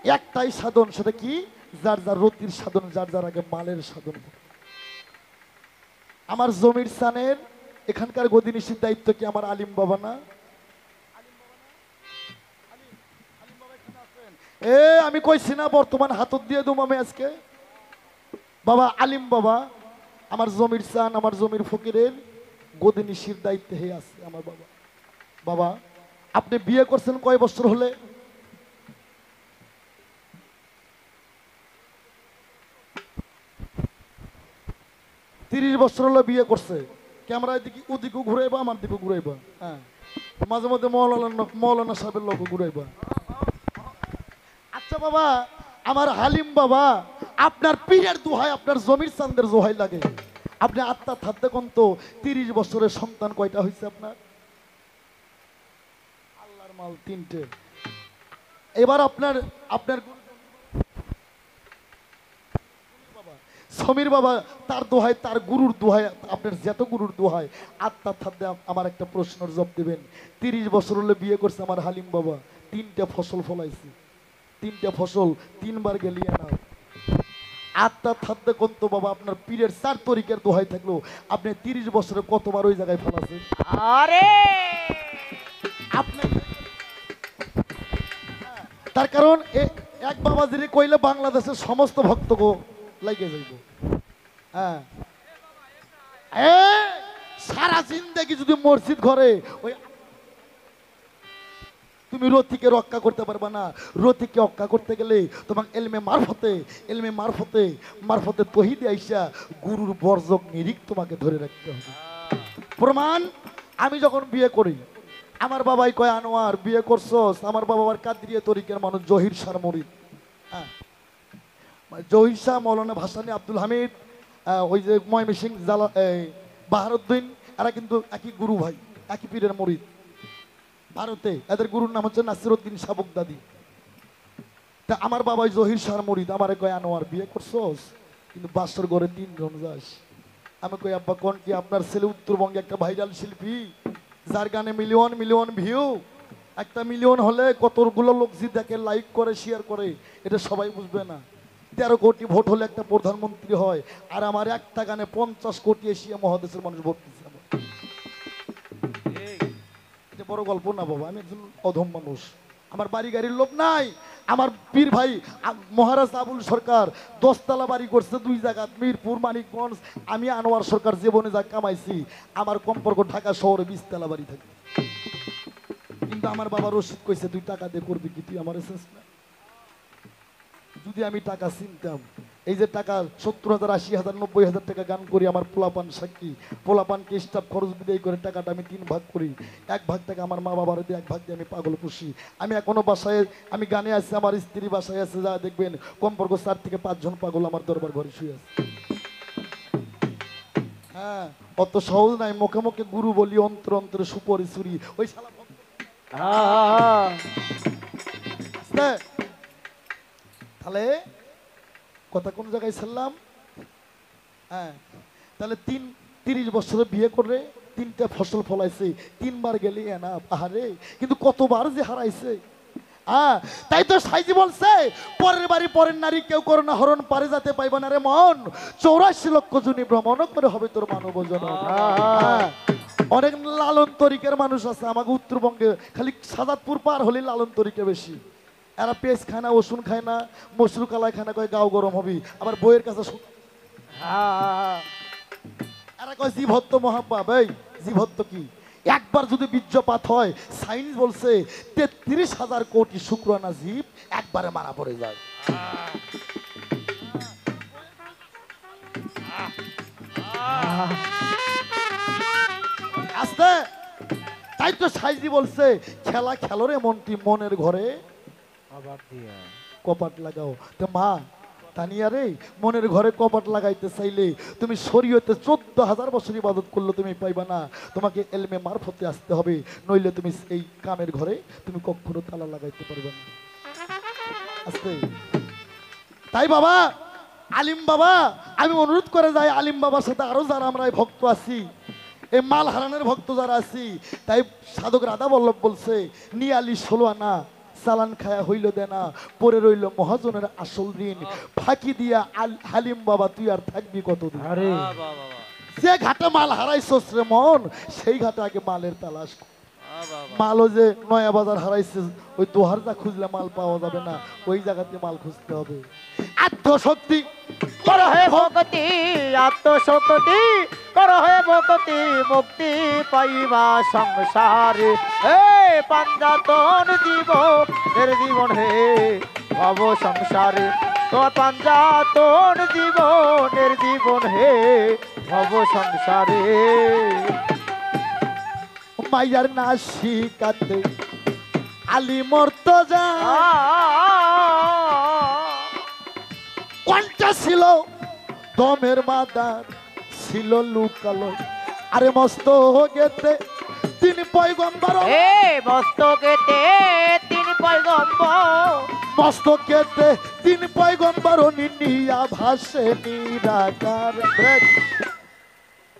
একটাই সাধন, সেটা কি? যার যার রতির সাধন, যার যার আগে মালের সাধন। আমার জমির সানের এখানকার গদিনিশির দায়িত্ব কি আমার আলিম বাবা না? এ আমি কইছি না বর্তমান হাতত দিয়ে দুম আমি আজকে। বাবা আলিম বাবা আমার জমির সান, আমার জমির ফকিরের গদিনিশির দায়িত্বে হে আছে আমার বাবা। বাবা আপনি বিয়ে করছেন কয় বছর হলে? 30 বছর হলো বিয়ে করছে। ক্যামেরা এদিকে ওদিকে ঘুরাইবা, আমার দিকে ঘুরাইবা। হ্যাঁ, মাঝে মধ্যে মৌলানা সাহেবের লোক ঘুরাইবা। আচ্ছা বাবা আমার হালিম বাবা, আপনার পীরের দোহাই, আপনার জমির চান্দের দোহাই লাগে, আপনি আত্মা থাকতে কোন তো 30 বছরের সন্তান কয়টা হয়েছে আপনার? আল্লাহর মাল 3টে। এবার আপনার আপনার সমীর বাবা তার দোহাই, তার গুরুর দোহাই, আপনার যত গুরুর দোহাই, আত্মা থাকতে আমার একটা প্রশ্নের জবাব দেবেন। 30 বছর হলে বিয়ে করছে আমার হালিম বাবা, 3টে ফসল ফলাইছে, 3টে ফসল 3বার গেলিয়ে না। আত্মা থাকতে কোন তো বাবা আপনার পীরের 4 তরিকের দোহাই থাকলো, আপনি 30 বছরে কতবার ওই জায়গায় ফলাছেন? আরে আপনি তার কারণ এক বাবাজিরে কইলে বাংলাদেশের সমস্ত ভক্তগো লাগে যাইব। হ্যাঁ, সারা জিন্দেগি যদি মসজিদ ঘরে ওই তুমি রতিকে রক্ষা করতে পারবা না। রতিকে রক্ষা করতে গেলে তোমার এলমে মারফতে, এলমে মারফতে, মারফতে তহিদে আইসা গুরুর বর্জক নিরিখ তোমাকে ধরে রাখতে হবে। প্রমাণ, আমি যখন বিয়ে করি আমার বাবাই কয় আনোয়ার বিয়ে করছস? আমার বাবা আবার কাদরিয়া তরিকের মানুষ, জহির শাহ মরিদ। হ্যাঁ, জহির শাহ, মৌলানা ভাসানী, আব্দুল হামিদ, ওই যে ময়মনসিং জালা, বাহারুদ্দিন, এরা কিন্তু একই গুরু ভাই, একই পীরের মরিদ। ভারতে এদের গুরুর নাম হচ্ছে নাসিরউদ্দিন সাবুকদাদি। তা আমার বাবাই জহির শাহ মরিদ, আমারে কয় আনোয়ার বিয়ে করছস? কিন্তু বাসর ঘরে 3 জন যাস। আমি কই আব্বা কোন কি? আপনার ছেলে উত্তরবঙ্গে একটা ভাইরাল শিল্পী, যার গানে মিলিয়ন মিলিয়ন ভিউ, 1 মিলিয়ন হলে কতগুলো লোক যে দেখে, লাইক করে, শেয়ার করে, এটা সবাই বুঝবে না। 13 কোটি ভোট হলে একটা প্রধানমন্ত্রী হয়, আর আমার একটা গানে 50 কোটি এশিয়া মহাদেশের মানুষ ভোট দিচ্ছে। এটা বড় গল্প না বাবা, আমি একজন অধম মানুষ, আমার বাড়ি গাড়ির লোভ নাই। আমার পীর ভাই মহারাজ আবুল সরকার 10 তলা বাড়ি করছে 2 জায়গা, মিরপুর, মানিকগঞ্জ। আমি আনোয়ার সরকার জীবনে যা কামাইছি, আমার সম্পর্ক ঢাকা শহরে 20 তলা বাড়ি থাকে। কিন্তু আমার বাবা রশিদ কইছে তুই টাকা দিয়ে করবি কি? তুই আমার এসেস না। যদি আমি টাকা চিনতাম, এই যে টাকা 70,000, 80,000, 90,000 টাকা গান করি, আমার পোলাপান সাক্ষী, পোলাপানকে স্টাফ খরচ বিদায় করে টাকাটা আমি 3 ভাগ করি। 1 ভাগ টাকা আমার মা বাবার দিয়ে, 1 ভাগ দিয়ে আমি পাগল পুষি। আমি এখনো বাসায়, আমি গানে আছি, আমার স্ত্রী বাসায় আছে, যা দেখবেন কমপক্ষে 4 থেকে 5 জন পাগল আমার দরবার ঘরে শুয়ে আছে। হ্যাঁ, অত সহজ নাই মুখে মুখে গুরু বলি, অন্তর অন্তরে সুপরি চুরি। ওই শালা তাহলে কথা কোন জায়গায় ছিলাম? হ্যাঁ, তাহলে 30 বছরে বিয়ে করে 3টে ফসল ফলাইছে, 3বার গেলে না পাহাড়ে, কিন্তু কতবার যে হারাইছে। হ্যাঁ, তাই তো সাইজি বলছে পরের বাড়ি পরের নারী কেউ করো না হরণ, পারে যাতে পাইবা না রে মন, 84 লক্ষ জনী ভ্রমণ করে হবে তোর মানব জনম। অনেক লালন তরিকের মানুষ আছে আমাকে উত্তরবঙ্গে, খালি সাজাদপুর পার হলে লালন তরিকে বেশি। এরা পেঁয়াজ খায় না, রসুন খায় না, মসরু কালাই খায় না, কয় গাও গরম হবি। আবার বইয়ের কাছে এরা কয় জীবহত্য মহাব্বা। ভাই জীবহত্য কি? একবার যদি বীর্যপাত হয়, সাইন্স বলছে 33,000 কোটি শুক্রাণু জীব একবারে মারা পড়ে যায়। আস্তে, তাই তো সাইজি বলছে খেলা খেলো রে মনটি, মনের ঘরে কপাট লাগাও। তো মা তানিয়া রে, মনের ঘরে কপাট লাগাইতে চাইলে তুমি শরীয়তে 14,000 বছর ইবাদত করলে তুমি পাইবা না, তোমাকে এলমে মারফতে আসতে হবে, নইলে তুমি এই কামের ঘরে তুমি কখনো তালা লাগাইতে পারবে না। আস্তে, তাই বাবা আলিম বাবা, আমি অনুরোধ করে যাই আলিম বাবার সাথে আরো যারা আমরা ভক্ত আছি, এই মাল হারানের ভক্ত যারা আছি, তাই সাধক রাধা বল্লভ বলছে নিয়ালি 16 আনা চালান খায়া হইল দেনা, পরে রইল মহাজনের আসল ঋণ। ফাঁকি দিয়া হালিম বাবা তুই আর থাকবি কতদিন? আরে যে ঘাটে মাল হারাইছস রে মন, সেই ঘাটে আগে মালের তালাশ। মালও যে নয়া বাজার হারাইছে, ওই দোহারটা খুঁজলে মাল পাওয়া যাবে না, ওই জায়গাতে মাল খুঁজতে হবে। আত্মশক্তি করো হে ভক্তি, আত্মশক্তি করো হে ভক্তি, মুক্তি পাইবা সংসারে। হে পাঞ্জাতন জীবনের জীবন হে ভব সংসারে, তোমার পাঞ্জাতন জীবনের জীবন হে ভব সংসারে। মাইয়ার না শিকাতে আলী মর্তজা কোনটা ছিল দমের মাদার ছিল লুকালো। আরে মস্ত গেতে তিনি পয়গম্বর, এ মস্তকেতে তিন পয়গম্বর, মস্তকেতে তিনি পয়গম্বর নিয়া ভাসে নিরাকার। ব্রেক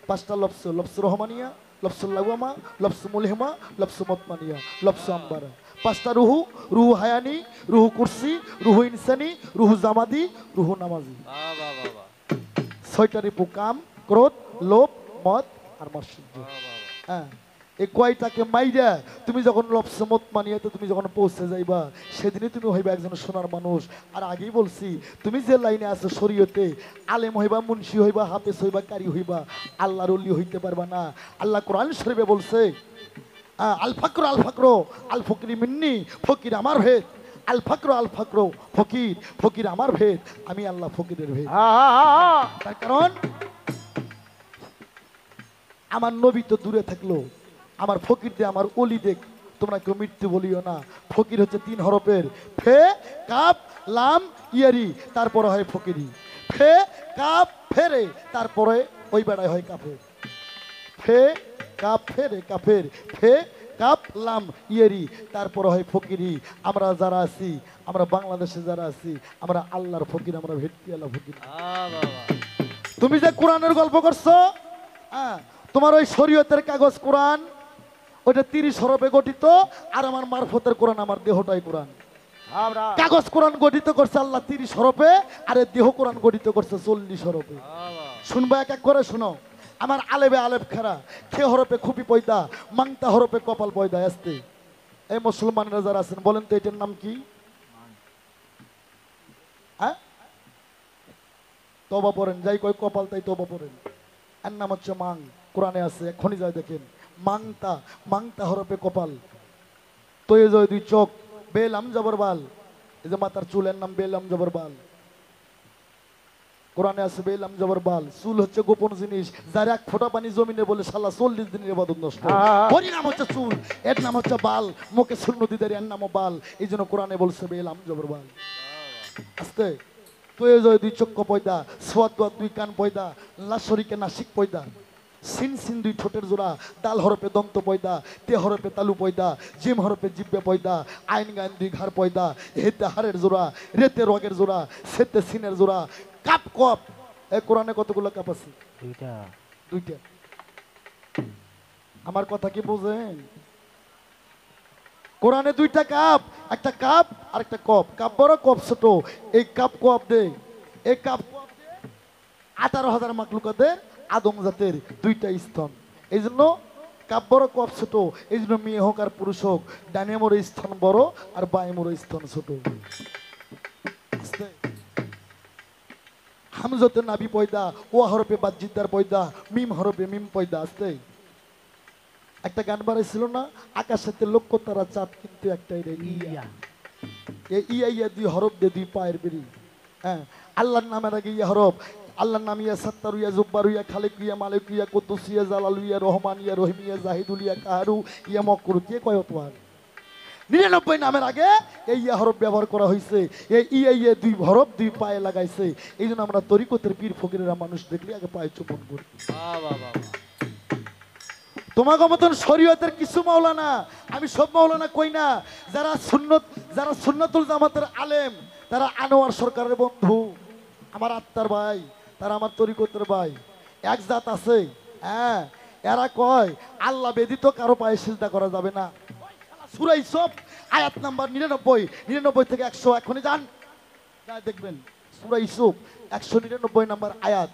পাঁচটা লফস, লফস রহমানিয়া, লফসুল লাগুয়ামা, লফসু মুলহিমা, লফসু মতমানিয়া, লফসু আম্বারা। পাঁচটা রুহু, রুহু হায়ানি, রুহু কুরসি, রুহু ইনসানি, রুহু জামাদি, রুহু নামাজি। ছয়টা রিপু কাম, ক্রোধ, লোভ, মদ আর মাৎসর্য। হ্যাঁ, এই কয়টাকে মাইরা তুমি যখন লফসে মতমানিয়াতে তুমি যখন পৌঁছে যাইবা, সেদিনই তুমি হইবা একজন সোনার মানুষ। আর আগেই বলছি, তুমি যে লাইনে আছো শরীয়তে, আলেম হইবা, মুন্সি হইবা, হাফেজ হইবা, কারি হইবা, আল্লাহর ওলি হইতে পারবা না। আল্লাহ কোরআন শরীফে বলছে, আল ফাকর আল ফাকর আল ফকিরি মিন্নি, ফকির আমার ভেদ। আল ফাকর আল ফাকর ফকির, ফকির আমার ভেদ, আমি আল্লাহ ফকিরের ভেদ। তার কারণ আমার নবী তো দূরে থাকলো, আমার ফকির দে, আমার অলি দেখ, তোমরা কেউ মৃত্যু বলিও না। ফকির হচ্ছে 3 হরফের, ফে কাপ লাম ইয়ারি, তারপরে হয় ফকিরি। ফে কাপ ফেরে, তারপরে ওই বেড়ায় হয় কাফের। ফে কাপ ফেরে কাফের, ফে কাপ লাম ইয়ারি, তারপরে হয় ফকিরি। আমরা যারা আছি, আমরা বাংলাদেশে যারা আছি, আমরা আল্লাহর ফকির, আমরা ভেটকি আল্লাহ ফকির। তুমি যে কোরআনের গল্প করছো, তোমার ওই শরীয়তের কাগজ কোরআন, ওইটা 30 হরফে গঠিত, আর আমার মারফতের কোরআন, আমার দেহটাই কোরআন। কাগজ কোরআন গঠিত করছে আল্লাহ 30 হরফে, আর দেহ কোরআন গঠিত করছে 40 হরফে। শুনবা এক এক করে শুনো। আমার আলেবে আলেব খারা, খে হরফে খুপি পয়দা, মাংতা হরফে কপাল পয়দা। আসতে এই মুসলমানরা যারা আছেন, বলেন তো এটার নাম কি? হ্যাঁ, তবা পড়েন, যাই কয় কপাল তাই তবা পড়েন। এর নাম হচ্ছে মাং, কোরআনে আছে, এখনই যায় দেখেন। মাংতা, মাংতা হরফে কপাল, তয়ে জয় 2 চোখ, বেলাম জবর বাল। এই যে মাথার চুলের নাম বেলাম জবর বাল, কোরআনে আছে বেলাম জবর বাল। চুল হচ্ছে গোপন জিনিস, যার 1 ফোঁটা পানি জমিনে বলে শালা 40 দিনের ইবাদত নষ্ট। ওর নাম হচ্ছে চুল, এর নাম হচ্ছে বাল। মুখে সুন্নতিদের এর নামও বাল, এই জন্য কোরআনে বলছে বেলাম জবর বাল। আস্তে তয়ে জয় 2 চক্ষু পয়দা, সোয়াদ 2 কান পয়দা, লাশরিকে নাসিক পয়দা, সিন সিন 2 ঠোঁটের জোড়া, দাল হরপে দন্ত পয়দা, তে হরপে তালু পয়দা, জিম হরপে জিব্বে পয়দা, আইন গান 2 ঘাড় পয়দা, হেতে হাড়ের জোড়া, রেতে রগের জোড়া, সেতে সিনের জোড়া, কাপ কপ। এই কোরআনে কতগুলো কাপ আছে? 2টা। আমার কথা কি বুঝেন? কোরআনে 2টা কাপ, একটা কাপ আর একটা কপ। কাপ বড়, কপ ছোট। এই কাপ কপ দে, এই কাপ 18,000 মাকলুকাতের আদম জাতের 2টা স্তন। এই জন্য কাপ বড়, কপ ছোট। এই জন্য মেয়ে হোক আর পুরুষ হোক, ডানে মোড়ে স্তন বড় আর বায়ে মোড়ে স্তন ছোট। হামজতে নাবি পয়দা, ও হরফে বাজিদার পয়দা, মিম হরফে মিম পয়দা। আসতে একটা গান বাড়াইছিল না, আকাশেতে লক্ষ্য তারা চাঁদ কিন্তু একটাই রে ইয়া। ইয়া ইয়া 2 হরফ দে 2 পায়ের বেরি। হ্যাঁ, আল্লাহর নামের আগে ইয়া হরফ। আল্লাহর নাম ইয়া সাত্তার, ইয়া জব্বার, ইয়া খালিক, ইয়া মালিক, ইয়া কুদ্দুস, ইয়া জালাল, ইয়া রহমান, ইয়া রহিম, ইয়া জাহিদুল, ইয়া কাহারু, ইয়া মকরু। কে কয় তোমার 99 নামের আগে এই ইয়া হরফ ব্যবহার করা হয়েছে। এই ইয়া ইয়া 2 হরফ 2 পায়ে লাগাইছে। এই জন্য আমরা তরিকতের পীর ফকিরেরা মানুষ দেখলে আগে পায়ে চুম্বন করি। তোমাকে মতন শরীয়তের কিছু মাওলানা, আমি সব মাওলানা কই না, যারা সুন্নতুল জামাতের আলেম, তারা আনোয়ার সরকারের বন্ধু, আমার আত্মার ভাই, তারা আমার তরিকতের ভাই। এক জাত আছে, হ্যাঁ, এরা কয় আল্লাহ ব্যতীত কারো পায়ে সিজদা করা যাবে না। সুরাই সব আয়াত নাম্বার 99, 99 থেকে 100 এখনই যান, যা দেখবেন সূরা ইউসুফ 199 নাম্বার আয়াত।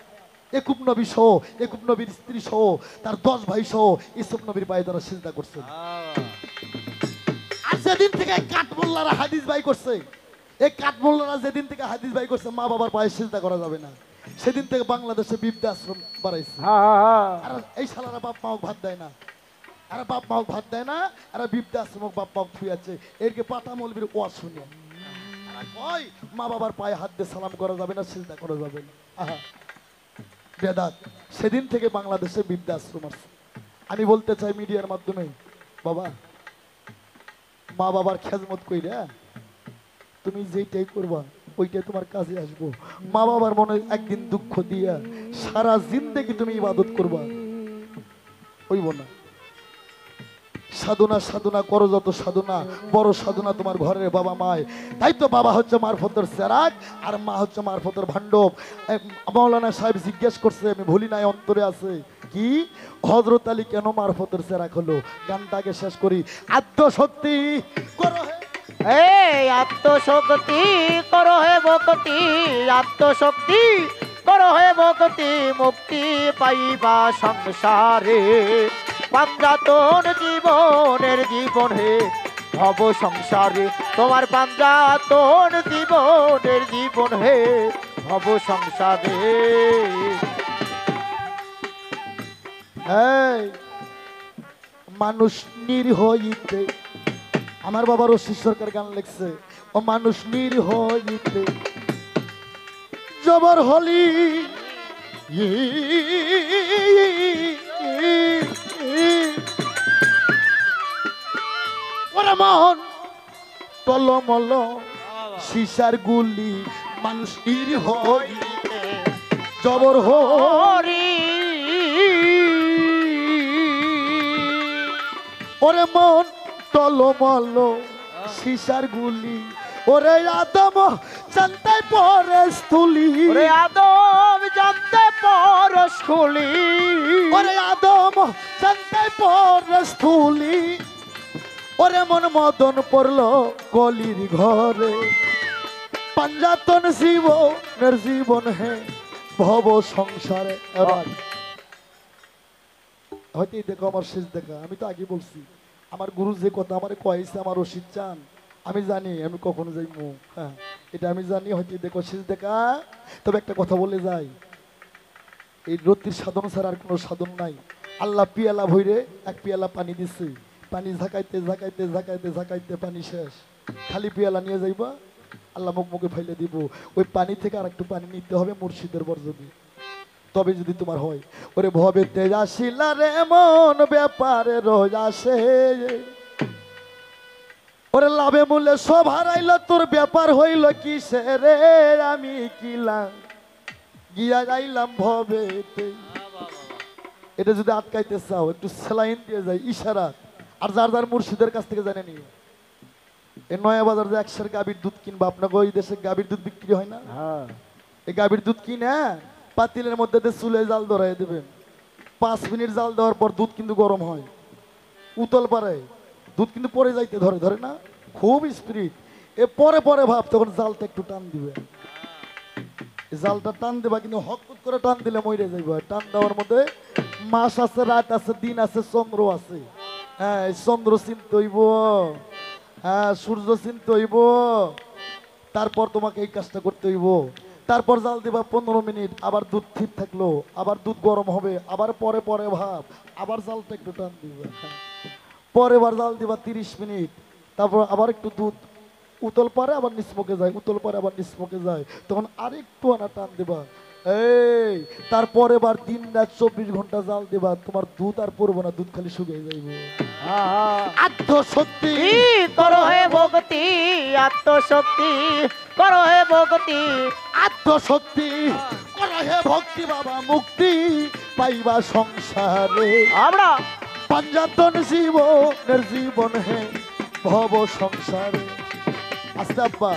একুব নবী সহ, একুব নবীর স্ত্রী সহ, তার 10 ভাই সহ ইউসুফ নবীর পায়ে তারা সিজদা করছেন। আর যেদিন থেকে কাঠমোল্লারা হাদিস বাই করছে, এই কাঠমোল্লারা যেদিন থেকে হাদিস বাই করছে মা বাবার পায়ে সিজদা করা যাবে না, সেদিন থেকে বাংলাদেশে বৃদ্ধাশ্রম বাড়াইছে। আর এই শালারা বাপ মাও ভাত দেয় না, আর বাপ মাও ভাত দেয় না, আর বৃদ্ধাশ্রম বাপ মাও থুই আছে। এরকে পাতা মৌলবীর ওয়াজ শুনে কয় মা বাবার পায়ে হাত দিয়ে সালাম করা যাবে না, সিজদা করা যাবে না। আহা বেদাত। সেদিন থেকে বাংলাদেশে বৃদ্ধাশ্রম আছে। আমি বলতে চাই মিডিয়ার মাধ্যমে, বাবা মা বাবার খেজমত কইরা তুমি যেইটাই করবা ওইটাই তোমার কাজে আসবো। মা বাবার মনে একদিন দুঃখ দিয়া সারা জিন্দেগি তুমি ইবাদত করবা, হইব না। সাধনা সাধনা করো, যত সাধনা বড় সাধনা তোমার ঘরের বাবা মায়। তাই তো বাবা হচ্ছে মারফতের সেরাক আর মা হচ্ছে মারফতের ভান্ডব। মাওলানা সাহেব জিজ্ঞেস করছে, আমি ভুলি নাই, অন্তরে আছে কি, হযরত আলী কেন মারফতের সেরাক হলো? গানটাকে শেষ করি। আত্মশক্তি করো হে, এই আত্মশক্তি করো হে ভক্তি, আত্মশক্তি করো হে ভক্তি, মুক্তি পাইবা সংসারে। পাঞ্জাতন জীবনের জীবন হে ভব সংসারে, তোমার পাঞ্জাতন জীবনের জীবন হে ভব সংসারে। এই মানুষ নির্হইতে, আমার বাবা রশিদ সরকার গান লিখছে, ও মানুষ নির্হইতে জবর হলি ওরে মন টলমল সিসার গুলি, মানুষ নির্হইতে জবর হরি। ওরে মন টলমল সিসার গুলি, ওরে আদম জানতে পরে স্থুলি, ওরে আদম জানতে পরশ খুলি, ওরে আদম জানতে পরে স্থুলি। ওরে মন মদন পড়ল কলির ঘরে, পাঞ্জাতন জীবনের জীবন হে ভব সংসারে। এবার হয়তো দেখো আমার শেষ দেখা, আমি তো আগে বলছি আমার গুরু যে কথা আমার কয়েছে, আমার রশিদ চান, আমি জানি আমি কখনো যাইমু, হ্যাঁ এটা আমি জানি। হয়তো দেখো শেষ দেখা। তবে একটা কথা বলে যাই, এই রতির সাধন ছাড়া আর কোনো সাধন নাই। আল্লাহ পিয়ালা ভইরে এক পিয়ালা পানি দিছে, পানি ঝাঁকাইতে ঝাঁকাইতে ঝাঁকাইতে ঝাঁকাইতে পানি শেষ, খালি পিয়ালা নিয়ে যাইবা, আল্লাহ মুখ মুখে ফাইলে দিব। ওই পানি থেকে আর একটু পানি নিতে হবে মুর্শিদের বরজদি, তবে যদি তোমার হয়। ওরে ভবে তেজ আসিলা রে মন ব্যাপারে রোজ আসে, ওরে লাভে মূল্যে সব হারাইল, তোর ব্যাপার হইল কি সে রে, আমি কিলাম গিয়া যাইলাম ভবেতে। এটা যদি আটকাইতে চাও একটু সেলাইন দিয়ে যায় ইশারা। আর যার যার মুর্শিদের কাছ থেকে জানেনি, এই নয়া বাজার যে 100 গাভীর দুধ কিনবা, আপনাকে ওই দেশে গাভীর দুধ বিক্রি হয় না, এই গাভীর দুধ কিনে পাতিলের মধ্যে চুলে জাল ধরাই দেবেন। 5 মিনিট জাল দেওয়ার পর দুধ কিন্তু গরম হয়, উতল পারে, দুধ কিন্তু পরে যাইতে ধরে, ধরে না, খুব স্পিরিট। এ পরে পরে ভাব, তখন জালটা একটু টান দিবে, জালটা টান দেবা, কিন্তু হকত করে টান দিলে মরে যাইবে। টান দেওয়ার মধ্যে মাস আছে, রাত আছে, দিন আছে, চন্দ্র আছে। হ্যাঁ চন্দ্র চিনতে হইব, হ্যাঁ সূর্য চিনতে হইব, তারপর তোমাকে এই কাজটা করতে হইব। তারপর জাল দিবা 15 মিনিট, আবার দুধ ঠিক থাকলো, আবার দুধ গরম হবে, আবার পরে পরে ভাব, আবার জালটা একটু টান দিবা, পরে বার জাল দিবা 30 মিনিট, তারপর আবার একটু দুধ উতল পারে আবার নিচমুখে যায়, উতল পারে আবার নিচমুখে যায়, তখন আরেকটু আনা টান দিবা। এই তারপরে বার দিন রাত 24 ঘন্টা জাল দিবা, তোমার দুধ আর পড়বো না, দুধ খালি শুকিয়ে যাইবে। আত্মশক্তি করো হে ভক্তি, আত্মশক্তি করো হে ভক্তি, আত্মশক্তি করো হে ভক্তি, বাবা মুক্তি পাইবা সংসারে। আমরা পাঞ্জাতন জীবনের জীবন হে ভব সংসারে। আস্তে আব্বা,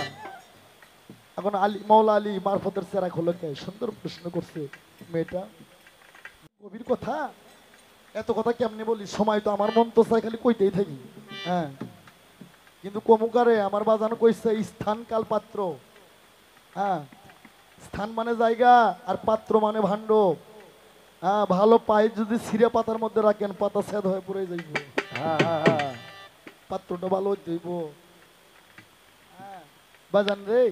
এখন আলী মৌলা আলী মারফতের চেরাক হলো কে? সুন্দর প্রশ্ন করছে মেয়েটা, গভীর কথা। এত কথা কেমনে বলি, সময় তো আমার মন তো চাই খালি কইতেই থাকি। হ্যাঁ কিন্তু কমুকারে আমার বাজানো কইছে স্থান কাল পাত্র। হ্যাঁ, স্থান মানে জায়গা আর পাত্র মানে ভাণ্ড। হ্যাঁ, ভালো পায়ে যদি ছিঁড়ে পাতার মধ্যে রাখেন পাতা ছেদ হয়ে পড়ে যাইব। পাত্রটা ভালো হইতে হইব। হ্যাঁ, বাজান রে,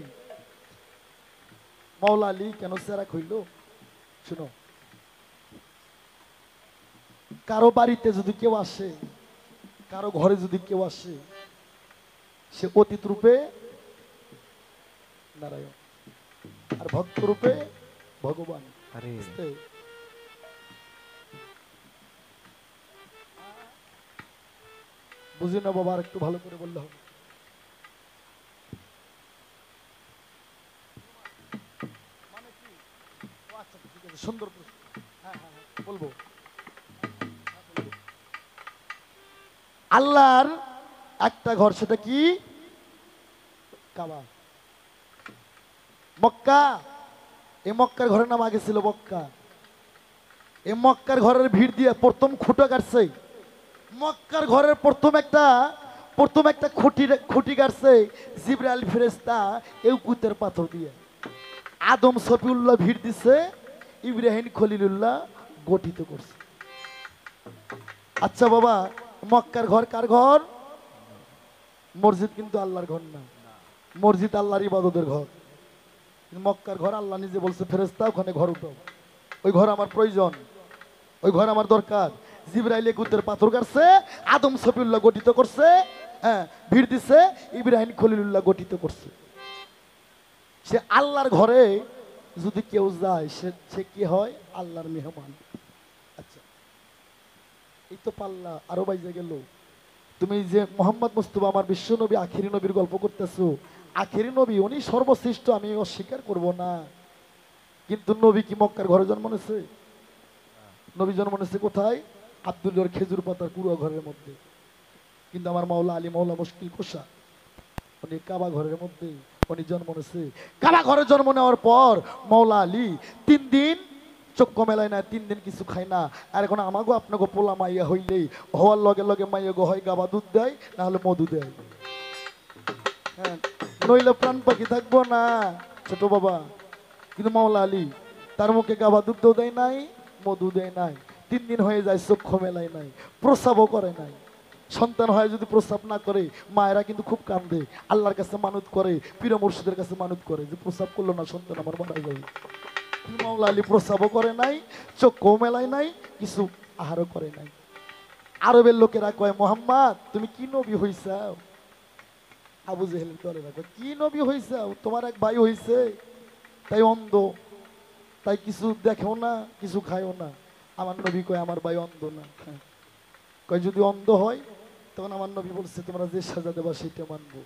মাওলা আলী কেন সেরা হইল শুনো। কারো বাড়িতে যদি কেউ আসে, কারো ঘরে যদি কেউ আসে, সে অতীত রূপে নারায়ণ আর ভক্ত রূপে ভগবান। বুঝতে? বুঝি না বাবা, আর একটু ভালো করে বললে হবে। মানে কি? ও আচ্ছা, ঠিক আছে, সুন্দর প্রশ্ন। হ্যাঁ হ্যাঁ হ্যাঁ, বলবো। আল্লাহর একটা ঘর, সেটা কি? কাবা, মক্কা। এই মক্কার ঘরের নাম আগে ছিল মক্কা। এই মক্কার ঘরের ভিড় দিয়ে প্রথম খুঁটো কাটছে। মক্কার ঘরের প্রথম একটা খুঁটি কাটছে জিবরাইল ফেরেশতা ইউকুতের পাথর দিয়ে। আদম সফিউল্লাহ ভিড় দিছে, ইব্রাহিম খলিলুল্লাহ গঠিত করছে। আচ্ছা বাবা, মক্কার ঘর কার ঘর? মসজিদ কিন্তু আল্লাহর ঘর না, মসজিদ আল্লাহর ইবাদতের ঘর। মক্কার ঘর আল্লাহ নিজে বলছে ফেরেশতা ওখানে ঘর উঠাও, ওই ঘর আমার প্রয়োজন, ওই ঘর আমার দরকার। জিবরাইল গুতের পাথর কাটছে, আদম সফিউল্লাহ গঠিত করছে, হ্যাঁ ভিড় দিছে, ইব্রাহিম খলিলুল্লাহ গঠিত করছে। সে আল্লাহর ঘরে যদি কেউ যায় সে কি হয়? আল্লাহর মেহমান। আচ্ছা, এই তো পাল্লা আরো বাইজে গেল। তুমি যে মোহাম্মদ মুস্তাফা আমার বিশ্ব নবী আখিরি নবীর গল্প করতেছো, আখিরি নবী উনি সর্বশ্রেষ্ঠ, আমি অস্বীকার করব না। কিন্তু নবী কি মক্কার ঘরে জন্ম নিয়েছে? নবী জন্ম নিয়েছে কোথায়? আব্দুল্লাহর খেজুর পাতার কুড়া ঘরের মধ্যে। কিন্তু আমার মাওলা আলী মাওলা মুশকিল কোষা উনি কাবা ঘরের মধ্যে উনি জন্ম নিয়েছে। কাবা ঘরে জন্ম নেওয়ার পর মাওলা আলী 3 দিন চক্ষু মেলায় না, 3 দিন কিছু খায় না। আর এখন আমাগো আপনাকে পোলা মাইয়া হইলেই হওয়ার লগে লগে মাইয়া গো হয় গাবা দুধ দেয়, না হলে মধু দেয়। হ্যাঁ, নইলে প্রাণ পাখি থাকবো না ছোট বাবা। কিন্তু মাওলা আলী তার মুখে গাবা দুধ দেয় নাই, মধু দেয় নাই। 3 দিন হয়ে যায়, চক্ষু মেলায় নাই, প্রস্রাবও করে নাই। সন্তান হয় যদি প্রস্রাব না করে, মায়েরা কিন্তু খুব কান্দে, আল্লাহর কাছে মানত করে, পীর মুর্শিদের কাছে মানত করে যে প্রস্রাব করলো না সন্তান আমার মারা যাবে। মাওলা আলী প্রস্রাবও করে নাই, চক্ষু মেলায় নাই, কিছু আহারও করে নাই। আরবের লোকেরা কয়, মোহাম্মদ তুমি কি নবী হইছাও? আবু জেহেলের দলেরা কয়, কি নবী হইছাও? তোমার এক ভাই হইছে, তাই অন্ধ, তাই কিছু দেখেও না, কিছু খায়ও না। আমার নবী কয়, আমার ভাই অন্ধ না। কয় যদি অন্ধ হয় তখন আমার নবী বলছে তোমরা যে সাজা দেবা সেটা মানবো।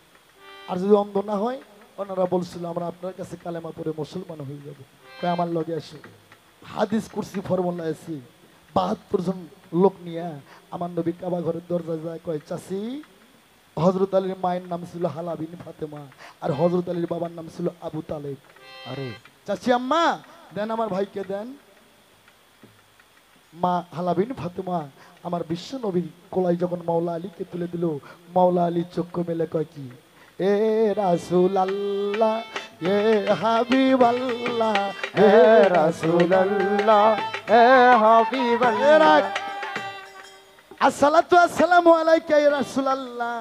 আর যদি অন্ধ না হয়, ওনারা বলছিল আমরা আপনার কাছে কালেমা পড়ে মুসলমান হয়ে যাবো। কয় আমার লগে আসো। হাদিস কুরসি ফর্মুলা আছে, 72 জন লোক নিয়ে আমার নবী কাবা ঘরের দরজা যায়, কয় চাচি, হযরত আলীর মায়ের নাম ছিল হালা বিন ফাতেমা, আর হযরত আলীর বাবার নাম ছিল আবু তালেব। আরে চাচি আম্মা দেন, আমার ভাইকে দেন। মা হালা বিন ফাতেমা আমার বিশ্ব নবীর কোলাই যখন মাওলা আলীকে তুলে দিল, মাওলা আলী চক্ষু মেলে কয় কি, এ রাসূল আল্লাহ, এ হাবিব আল্লাহ, এ রাসূল আল্লাহ, এ হাবিবাল্লাহ, আসসালাতু আসসালামু আলাইকা ইয়া রাসূল আল্লাহ,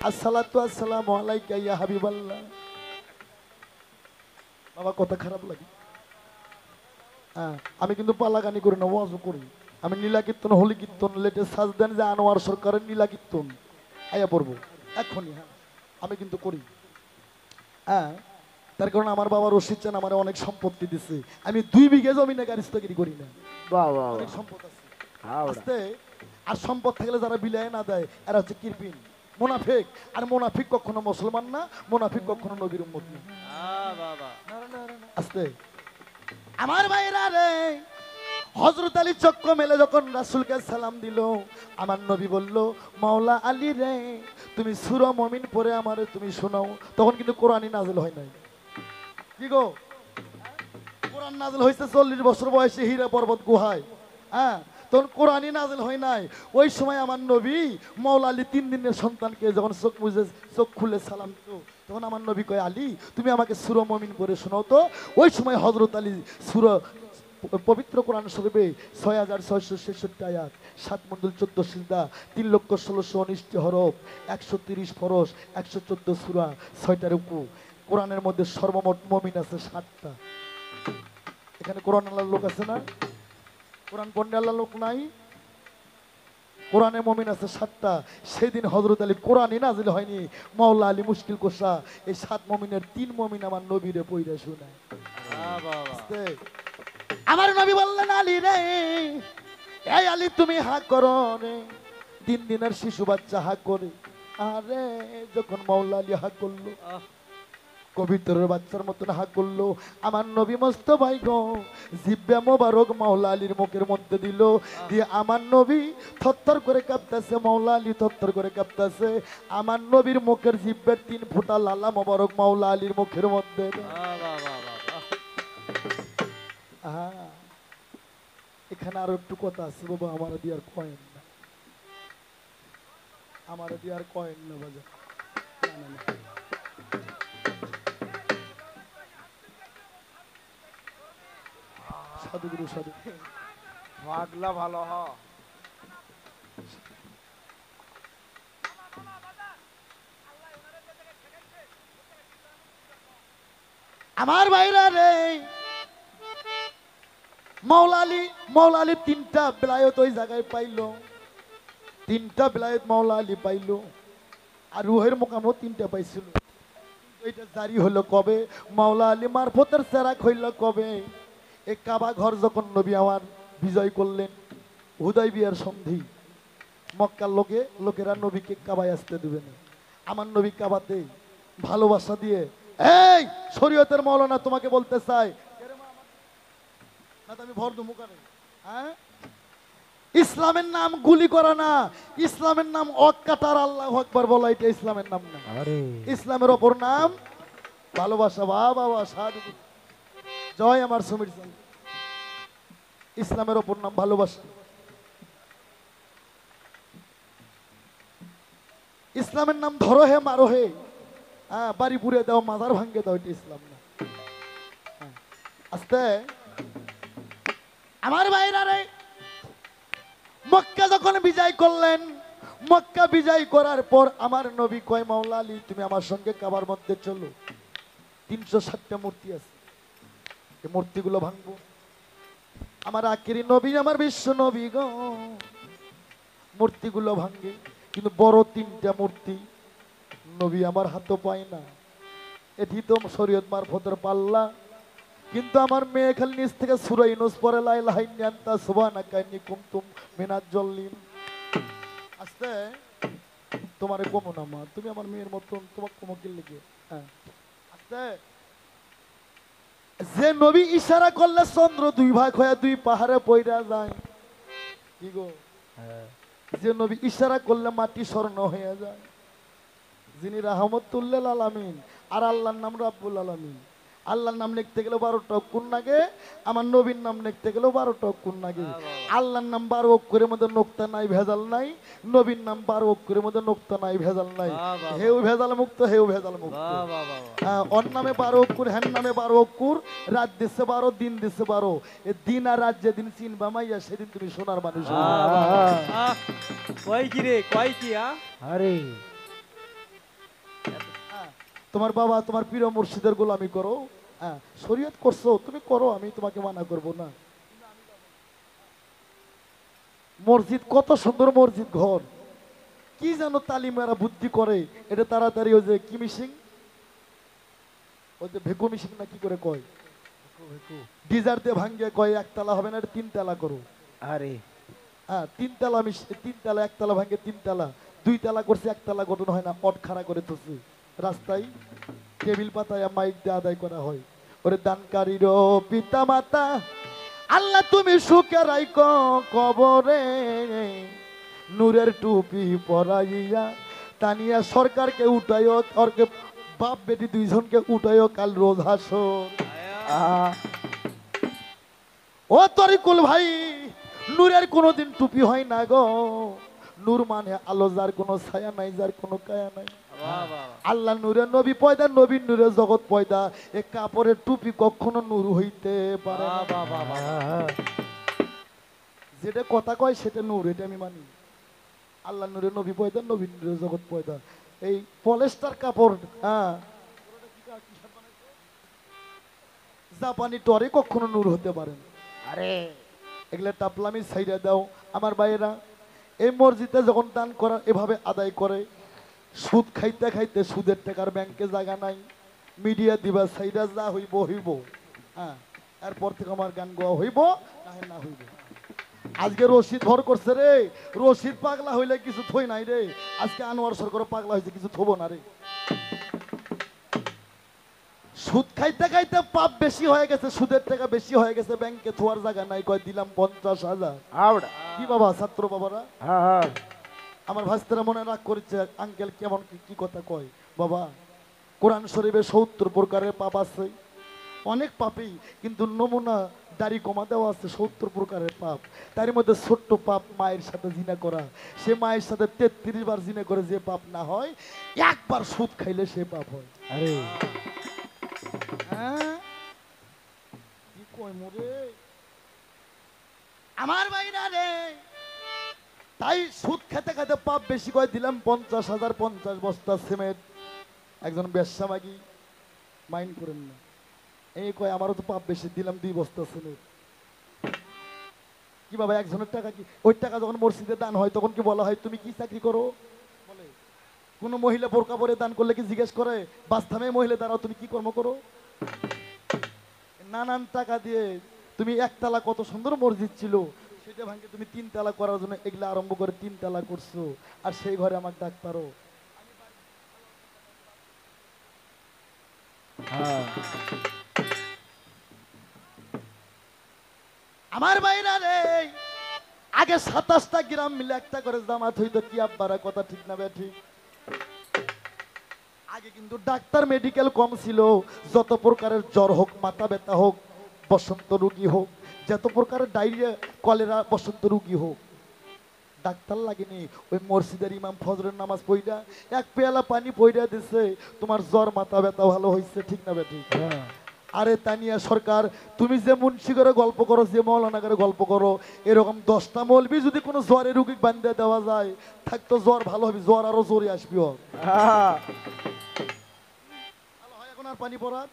আসসালাতু আসসালামু আলাইকা ইয়া হাবিব আল্লাহ। বাবা কথা খারাপ লাগে? হ্যাঁ, আমি কিন্তু পালা গানি করি না, ওয়াজও করি। আমি নীলা কীর্তন, হোলি কীর্তন, লেটে সাজ দেন যে আনোয়ার সরকারের নীলা কীর্তন আয়া পড়বো এখনই। হ্যাঁ, আমি কিন্তু করি। হ্যাঁ, তার কারণ আমার বাবা রশিদ চান আমার অনেক সম্পত্তি দিছে। আমি 2 বিঘা জমিনে গারিস্তাগিরি করি না, অনেক সম্পদ আছে আস্তে। আর সম্পদ থাকলে যারা বিলায় না দেয় এরা হচ্ছে কিরপিন, মুনাফিক। আর মুনাফিক কখনো মুসলমান না, মুনাফিক কখনো নবীর উম্মত না। আস্তে আমার ভাইরা রে, হযরত আলী চক্ষু মেলে যখন রাসূলকে সালাম দিল, আমার নবী বলল, মাওলা আলী রে তুমি সূরা মুমিন পড়ে আমারে তুমি শোনাও। তখন কিন্তু কোরআনই নাযিল হয় নাই। কি গো, কোরআন নাযিল হইছে 40 বছর বয়সে হীরা পর্বত গুহায়। হ্যাঁ, তখন কোরআনই নাজিল হয় নাই। ওই সময় আমার নবী মাওলা আলী 3 দিনের সন্তানকে যখন চোখ খুলে সালাম দিত, তখন আমার নবী কয়, আলী তুমি আমাকে সূরা মুমিন পড়ে শোনাও তো। ওই সময় হযরত আলী সূরা পবিত্র কোরআন শরীফে 6666 আয়াত, 7 মণ্ডল 14 সিজদা, 3,16,19 হরফ, 130 ফরজ, 114 সূরা, 6টা রুকু। কোরআনের মধ্যে সর্বমোট মুমিন আছে 7টা। এখানে কোরআন আল্লাহর লোক আছে না? কোরআন পড়লে আল্লাহর লোক নাই? কোরআনে মুমিন আছে 7টা। সেদিন হযরত আলী কোরআনই নাজিল হয়নি, মাওলা আলী মুশকিল কোষা এই 7 মুমিনের 3 মুমিন আমার নবীরে পইরা শোনায়। আমার নবী বললেন, আলী রে, এই আলী তুমি হাক করো রে। 3 দিনের শিশু বাচ্চা হাক করে। আরে যখন মাওলা আলী হাক করলো, কবিতরের বাচ্চার মতন হাক করলো, আমার নবী মোস্তফাই গো জিব্বে মোবারক মাওলা আলীর মুখের মধ্যে দিল, দিয়ে আমার নবী থরথর করে কাঁপতেছে, মাওলা আলী থরথর করে কাঁপতেছে। আমার নবীর মুখের জিব্বের 3 ফোঁটা লালা মোবারক মাওলা আলীর মুখের মধ্যে। এখানে আরো একটু কথা আছে বাবা, আমার দিয়ে আর কয়েন না, আমার দিয়ে আর কয়েন না বাজা। সাধু গুরু সাধু মাগলা ভালো হ। আমার ভাইরা রে, মাওলা আলী 3টা বেলায়েত ওই জায়গায় পাইলো, 3টা বেলায়েত মাওলা আলী পাইলো, আর রুহের মোকামও 3টা পাইছিল। এটা জারি হলো কবে? মাওলা আলী মারফতের চেরাক হইল কবে? এই কাবা ঘর যখন নবী আমার বিজয় করলেন, হুদাইবিয়ার সন্ধি, মক্কার লোকেরা নবীকে কাবায় আসতে দেবে না। আমার নবী কাবাতে ভালোবাসা দিয়ে, এই শরীয়তের মাওলানা তোমাকে বলতে চাই, আমি ভর দু মুখানে, হ্যাঁ, ইসলামের নাম গুলি করা না, ইসলামের নাম অকাটার আল্লাহু আকবার বলা, এটা ইসলামের নাম না। ইসলামের অপর নাম ভালোবাসা। বাবা সাধু জয় আমার সমীর চান। ইসলামের অপর নাম ভালোবাসা। ইসলামের নাম ধরো হে মারো হে, হ্যাঁ, বাড়ি পুড়ে দাও মাজার ভাঙ্গে দাও, এটা ইসলাম না। আস্তে আমার ভাইরা রে, মক্কা যখন বিজয় করলেন, মক্কা বিজয় করার পর আমার নবী কয়, মাওলা আলী তুমি আমার সঙ্গে কাবার মধ্যে চলো। 360টা মূর্তি আছে, এই মূর্তিগুলো ভাঙবো। আমার আখিরি নবী, আমার বিশ্ব নবী গো, মূর্তিগুলো ভাঙ্গে, কিন্তু বড় 3টা মূর্তি নবী আমার হাতও পায় না। এটি তো শরীয়ত মারফতের পাল্লা। কিন্তু আমার মেয়ে খালি নিচ থেকে সূরা ইউনূস পড়ে, লা ইলাহা ইল্লা আনতা সুবহানাকা ইন্নী কুনতু মিনাজ জালিমিন। আস্তে তোমারে কমো না মা, তুমি আমার মেয়ের মতন, তোমাকে কমো কি লাগে? হ্যাঁ, আস্তে। যে নবী ইশারা করলে চন্দ্র 2 ভাগ হয়ে 2 পাহাড়ে পইরা যায়, কি গো? যে নবী ইশারা করলে মাটি স্বর্ণ হয়ে যায়, যিনি রাহমাতুল লিল আলামিন, আর আল্লাহর নাম রাব্বুল আলামিন। আল্লাহর নাম লিখতে গেলে 12টা অক্ষর লাগে, আমার নবীর নাম লিখতে গেলেও 12টা অক্ষর লাগে। আল্লাহর নাম 12 অক্ষরের মধ্যে নোক্তা নাই, ভেজাল নাই। নবীর নাম 12 অক্ষরের মধ্যে নোক্তা নাই, ভেজাল নাই। হেউ ভেজাল মুক্ত, হেউ ভেজাল মুক্ত। ওর নামে 12 অক্ষর, হ্যান নামে 12 অক্ষর, রাত দিচ্ছে 12, দিন দিচ্ছে 12। এই দিন আর রাত যেদিন চিনবা মাইয়া, সেদিন তুমি সোনার মানুষ। কয় কি রে, কয় কি? আরে তোমার বাবা তোমার পীর মুর্শিদের গোলামি করো, হ্যাঁ, শরীয়ত করছো তুমি করো, আমি তোমাকে মানা করব না। মসজিদ কত সুন্দর মসজিদ ঘর, কি যেন তালিমেরা বুদ্ধি করে, এটা তাড়াতাড়ি ওই যে কি মিশিং, ওই যে ভেকু মিশিং না কি করে কয়, ডিজার দিয়ে ভাঙ্গে কয় 1 তালা হবে না, এটা 3 তালা করো। আরে হ্যাঁ, 3 তালা 3 তালা, 1 তালা ভাঙ্গে 3 তালা, 2 তালা করছে, 1 তালা গঠন হয় না, অট খাড়া করে তুলছে রাস্তায়, টেবিল পাতায় মাইক দিয়ে আদায় করা হয়। ওরে দানকারীর পিতা মাতা, আল্লাহ তুমি সুখে রাইকো কবরে, নূরের টুপি পরাইয়া তানিয়া সরকারকে উঠাইও, ওরকে বাপ বেটি 2 জনকে উঠাইও কাল রোজ হাসর। ও তরিকুল ভাই, নূরের কোনোদিন টুপি হয় না গো। নূর মানে আলো, যার কোনো ছায়া নাই, যার কোনো কায়া নাই। বাহ বাহ আল্লাহ নূরে নবী পয়দা, নবীর নূরে জগৎ পয়দা। এ কাপড়ের টুপি কখনো নূর হইতে পারে না। বাহ বাহ বাহ যেটা কথা কয় সেটা নূর, এটা আমি মানি। আল্লাহ নূরে নবী পয়দা, নবীর নূরে জগৎ পয়দা। এই পলেস্টার কাপড়, হ্যাঁ, জাপানি টরে কখনো নূর হতে পারে না। আরে এগুলা টাপলামি সাইডা দাও আমার ভাইয়েরা। এই মসজিদে যখন দান করা এভাবে আদায় করে, সুদ খাইতে খাইতে সুদের টাকার ব্যাংকে জায়গা নাই, মিডিয়া দিবা সাইডা যা হইব হইব। হ্যাঁ, এরপর থেকে আমার গান গাওয়া হইব না হইব। আজকে রশিদ ভর করছে রে, রশিদ পাগলা হইলে কিছু থই নাই রে। আজকে আনোয়ার সরকার পাগলা হয়েছে, কিছু থবো না রে। সুদ খাইতে খাইতে পাপ বেশি হয়ে গেছে, সুদের টাকা বেশি হয়ে গেছে, ব্যাংকে থোয়ার জায়গা নাই, কয় দিলাম 50,000। আউড়া কি বাবা, ছাত্র বাবারা, হ্যাঁ হ্যাঁ আমার ভাস্তারা মনে রাগ করেছে, আঙ্কেল কেমন কি কথা কয়। বাবা, কোরআন শরীফে 70 প্রকারের পাপ আছে, অনেক পাপই, কিন্তু নমুনা দাড়ি কমা দেওয়া আছে 70 প্রকারের পাপ। তার মধ্যে ছোট্ট পাপ মায়ের সাথে জিনা করা। সে মায়ের সাথে 33 বার জিনা করে যে পাপ না হয়, একবার সুদ খাইলে সে পাপ হয়। আরে হ্যাঁ, কি কয় মোরে আমার ভাইরা রে। তাই সুদ খেতে খেতে পাপ বেশি কয়, দিলাম 50,000, 50 বস্তা সিমেন্ট। একজন ব্যবসা মাগি, মাইন্ড করেন না, এই কয় আমারও তো পাপ বেশি, দিলাম 2 বস্তা সিমেন্ট। কি বাবা, একজনের টাকা কি, ওই টাকা যখন মসজিদে দান হয় তখন কি বলা হয় তুমি কি চাকরি করো? বলে কোনো মহিলা বোরকা পরে দান করলে কি জিজ্ঞেস করে বাস্তবে মহিলা দাঁড়াও তুমি কি কর্ম করো? নানান টাকা দিয়ে তুমি একতলা, কত সুন্দর মসজিদ ছিল, সেটা ভাঙে তুমি 3 তালা করার জন্য এগুলা আরম্ভ করে 3 তালা করছো, আর সেই ঘরে আমাকে ডাক পারো। হ্যাঁ আমার বাইরা রে, আগে 27টা গ্রাম মিলে একটা করে জামাত হইতো, কি আব্বারা কথা ঠিক না ঠিক? আগে কিন্তু ডাক্তার মেডিকেল কম ছিল। যত প্রকারের জ্বর হোক, মাথা ব্যথা হোক, বসন্ত রোগী হোক, যত প্রকারের ডায়রিয়া, কলেরা, বসন্ত রোগী হোক, ডাক্তার লাগেনি। ওই মসজিদের ইমাম ফজরের নামাজ পড়া, এক পেয়ালা পানি পড়া দিছে, তোমার জ্বর মাথা ব্যথা ভালো হয়েছে, ঠিক না ঠিক? হ্যাঁ আরে তানিয়া সরকার, তুমি যে মুন্সি করে গল্প করো, যে মৌলানা করে গল্প করো, এরকম 10টা মৌলবি যদি কোনো জ্বরে রুগী বান্ধে দেওয়া যায়, থাকতো জ্বর ভালো হবে, জ্বর আরো জোরে আসবি। হ্যাঁ এখন আর পানি পড়ার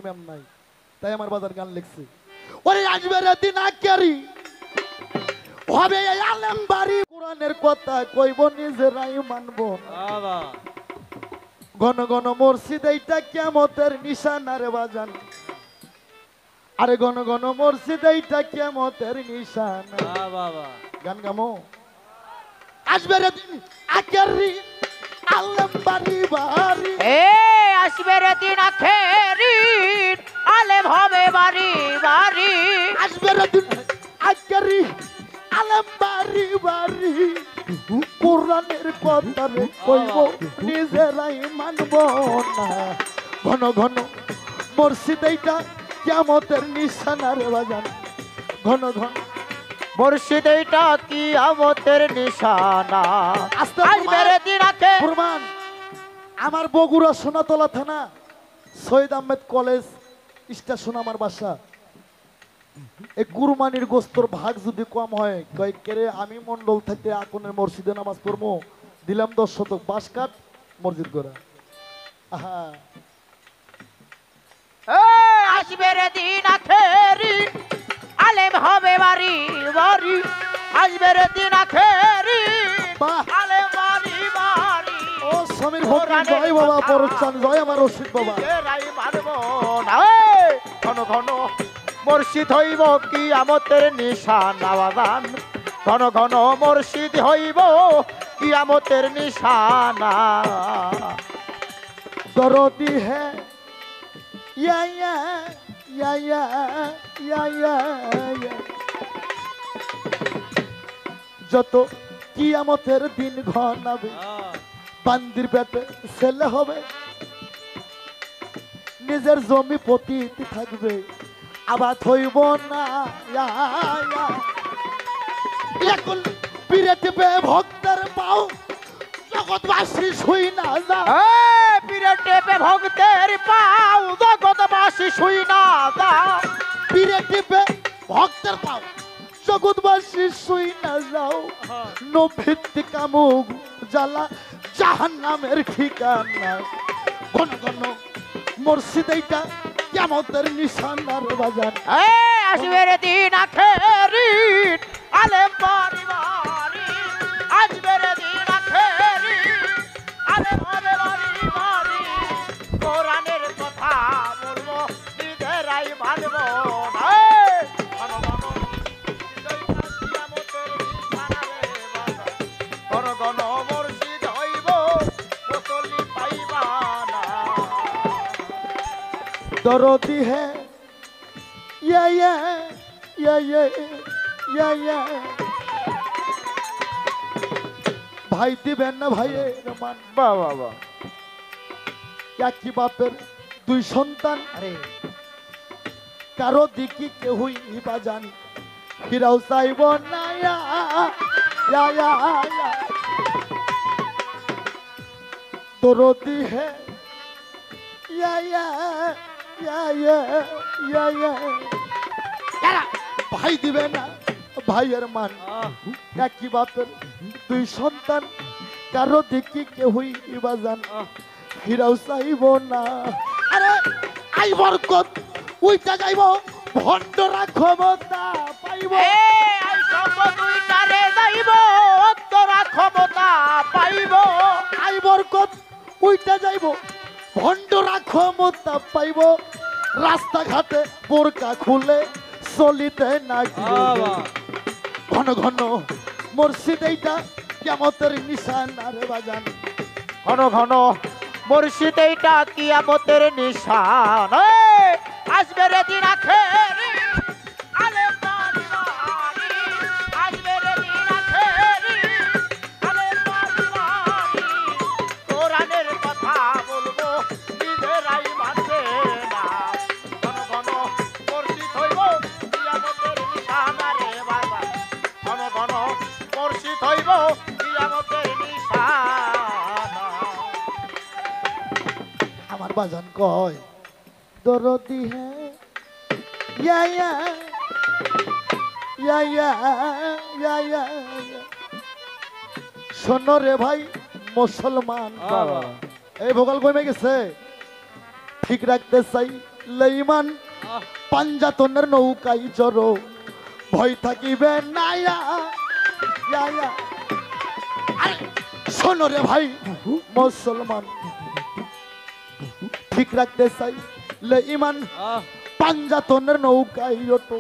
ইমাম নাই, তাই আমার বাজার গান লিখছে, ওরে আসবে রে দিন আক্কারি, হবে এই আলেম বাড়ি, কোরআনের কথা কইব নিজেরাই মানবো না। বাহ ঘন ঘন মসজিদ এইটা কিয়ামতের নিশানা রে বাজান, আরে ঘন ঘন মসজিদ এইটা কিয়ামতের নিশানা। বাহ বাহ গান গামো, আসবে রে দিন আক্কারি, আলেম বাড়ি বাড়ি, এ আসবে রে দিন আখেরি, আলেম হবে বাড়ি বাড়ি। আসবে রে দিন আক্কারি, আলেম বাড়ি বাড়ি, কোরআনের কথা রে কইব নিজেরাই মানব না। ঘন ঘন মসজিদ এইটা কিয়ামতের নিশানা রে বাজান, ঘন ঘন মুর্শিদ এইটা কিয়ামতের নিশানা, আস্তে আসবে রে দিন আখেরি। প্রমাণ। আমার বগুড়া সোনাতলা থানা, সৈয়দ আহমেদ কলেজ স্টেশন আমার বাসা। এই কুরবানির গোস্তর ভাগ যদি কম হয়, কয় কেরে আমি মন্ডল থেকে আকনের মসজিদে নামাজ পড়বো, দিলাম 10 শতক বাঁশ কাঠ, মসজিদ করা। আহা, এ আসবে রে দিন আখেরি, আলেম হবে বাড়ি বাড়ি। আসবে রে দিন আখেরি, বাহ। আলেম বাড়ি বাড়ি। ও সমীর ফকির, জয় বাবা পরচান, জয় আমার রশিদ বাবা। নিজেরাই মানব না। এই ঘন ঘন মুর্শিদ হইব কিয়ামতের নিশানা বাজান, ঘন ঘন মুর্শিদ হইব কিয়ামতের নিশানা। দরদি হে ইয়া ইয়া ইয়া ইয়া ইয়া ইয়া ইয়া। যত কিয়ামতের দিন ঘনাবে, বান্দির পেটে ছেলে হবে, নিজের জমি পতিত থাকবে, আবাদ হইব না। ইয়া ইয়া এখন পিরে টিপে ভক্তের পাও জগৎবাসী শুই না যা পীরে টেপে ভক্তের পাও জগৎবাসী শুই না যা পিরে টিপে ভক্তের পাও জগৎবাসী শুই না যাও নভিত্তি কামুক জ্বালা জাহান্নামের ঠিকানা ঘন ঘন মসজিদ এইটা কিয়ামতের নিশানার বাজার আসবে রে দিন আখেরি আলেম বাড়ি বাড়ি আসবে রে দিন আখেরি আলেম হবে বাড়ি বাড়ি কোরআনের কথা বলবো নিজেরাই মানব না ঘন ঘন ঘন ঘন মুর্শিদ হইব মুসল্লি পাইবা না दरदी है या या या या या या ভাই দিবেন না ভাইয়ের মান বাহ বাহ বাহ একই বাপের দুই সন্তান আরে কারো দিকে কেউই বাজান ফিরাও চাইব না ইয়া ইয়া ইয়া ইয়া দরদি হে ইয়া ইয়া ইয়া ইয়া ইয়া ইয়া এরা ভাই দিবে না ভাইয়ের মান একই বাপের দুই সন্তান কারো দিকে কেউই বাজান ফিরাও চাইব না আরে আই বরকত উইটা যাইব ভণ্ডরা ক্ষমতা পাইব আই সব দুইটারে যাইব তোরা ক্ষমতা পাইব আই বরকত উইটা যাইব ভণ্ডরা ক্ষমতা পাইব রাস্তাঘাটে বোরকা খুলে চলিতে না ঘন ঘন মসজিদ এইটা কিয়ামতের নিশানার বাজান ঘন ঘন মুর্শিদ এইটা কিয়ামতের নিশান আসবে রে দিন আখেরি আলেম বাড়ি বাড়ি আসবে রে দিন আখেরি আলেম বাড়ি বাড়ি কোরআনের কথা বলবো নিজেরাই মানবে না ঘন ঘন মুর্শিদ হইব কিয়ামতের নিশানা রে বাবা ঘন ঘন মুর্শিদ হইব কিয়ামতের নিশানা আমার বাজান কয় দরদি হে ইয়া ইয়া ইয়া ইয়া ইয়া ইয়া শোনো রে ভাই মুসলমান এই ভোগাল কমে গেছে ঠিক রাখতে চাই লেইমান পাঞ্জাতনের নৌকাই চড়ো ভয় থাকিবে না ইয়া ইয়া ইয়া আরে শোনো রে ভাই মুসলমান ঠিক রাখতে চাই লে ইমান পাঞ্জাতনের নৌকায় ওটো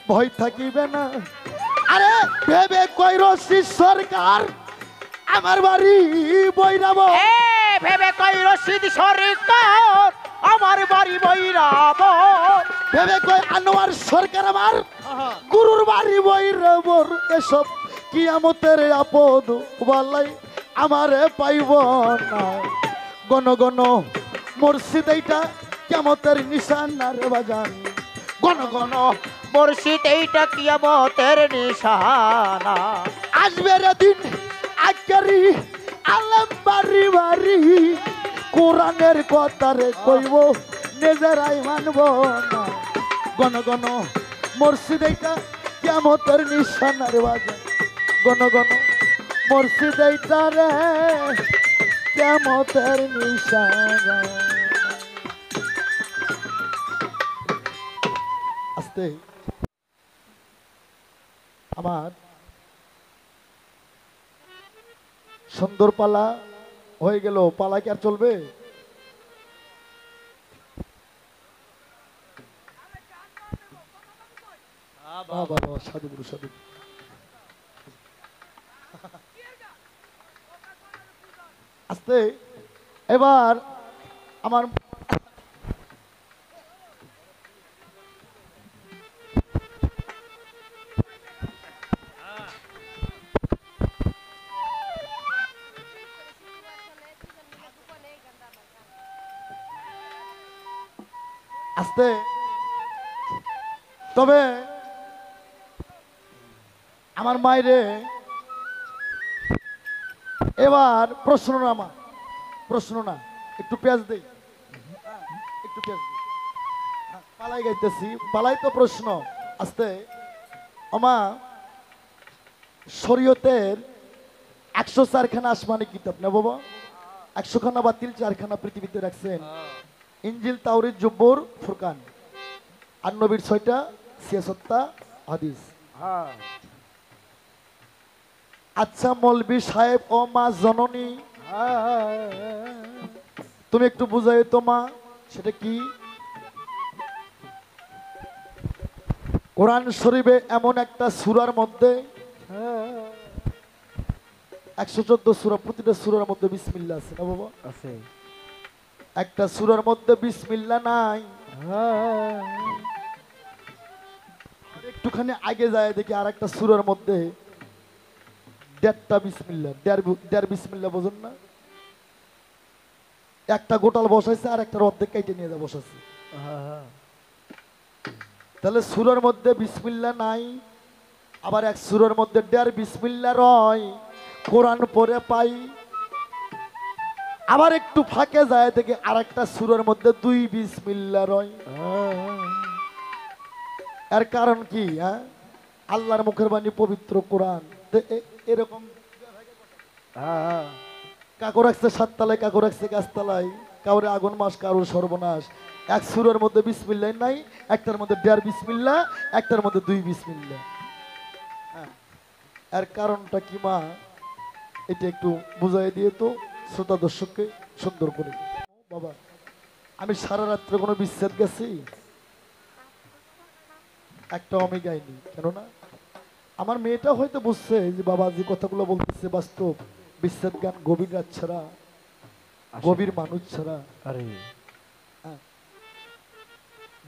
ভয় থাকিবে না আরে ভেবে কইরছি সরকার আমার বাড়ি বৈরাব ভেবে কই রশিদ সরকার আমার বাড়ি বৈরাব ভেবে কই আনোয়ার সরকার আমার গুরুর বাড়ি বৈরাবর এসব কিয়ামতের আপদ বলাই আমারে পাইব না গণ গণ মসজিদ এইটা কিয়ামতের নিশানার বাজান ঘন ঘন মুর্শিদ এইটা কিয়ামতের নিশানা আসবে রে দিন আকেরি আলম বাড়ি বাড়ি কোরআনের কথারে কইব নিজেরাই মানব না গণ গণ মসজিদ এইটা কিয়ামতের নিশানার বাজান গণ গণ মসজিদ এইটা রে কিয়ামতের নিশানা আস্তে আমার সুন্দর পালা হয়ে গেল পালা কি আর চলবে বাবা সাধু গুরু সাধু আস্তে এবার আমার আস্তে তবে আমার মায়েরে এবার প্রশ্ন না মা, প্রশ্ন না, একটু পেঁয়াজ দেই, একটু পেঁয়াজ দেই। পালাই গাইতেছি, পালাই তো প্রশ্ন আস্তে। আমা শরীয়তের 104খানা আসমানি কিতাব না বাবা, 100খানা বাতিল, 4খানা পৃথিবীতে রাখছেন। ইনজিল, তাওরীত, জব্বুর, ফুরকান। আর নবীর 6টা 66টা হাদিস। হ্যাঁ আচ্ছা মৌলবি সাহেব ও মা জননী, তুমি একটু বুঝাই তো মা, সেটা কি? কোরআন শরীফে এমন একটা সূরার মধ্যে 114 সূরা, প্রতিটা সূরার মধ্যে বিসমিল্লাহ আছে না বাবা? আছে। একটা সূরার মধ্যে বিসমিল্লাহ নাই। একটুখানি আগে যায় দেখি আর একটা সূরার মধ্যে 1.5টা বিসমিল্লাহ, 1.5 বিসমিল্লাহ, বোঝেন না? একটা গোটাল বসাইছে আর একটা অর্ধেক কেটে নিয়ে যা বসাইছে। তাহলে সূরার মধ্যে বিসমিল্লাহ নাই, আবার এক সূরার মধ্যে 1.5 বিসমিল্লাহ রয়। কোরআন পড়ে পাই, আবার একটু ফাঁকে যায় দেখে আর একটা সূরার মধ্যে 2 বিসমিল্লাহ রয়। এর কারণ কি? হ্যাঁ, আল্লাহর মুখের বাণী পবিত্র কোরআন। এরকম কাকু রাখছে 7 তলায়, কাকু রাখছে 5 তলায়, কাউরে আগুন মাস, কারোর সর্বনাশ। এক সূরার মধ্যে বিসমিল্লাহ নাই, একটার মধ্যে 1.5 বিসমিল্লাহ, একটার মধ্যে 2 বিসমিল্লাহ। এর কারণটা কি মা? এটা একটু বুঝাই দিয়ে তো শ্রোতা দর্শককে সুন্দর করে। বাবা আমি সারা রাত্রে কোনো বিচ্ছেদ গেছি? একটা আমি গাইনি, কেননা আমার মেয়েটা হয়তো বুঝছে যে বাবা যে কথাগুলো বলতেছে বাস্তব। বিচ্ছেদ গান গভীর রাত ছাড়া, গভীর মানুষ ছাড়া। আরে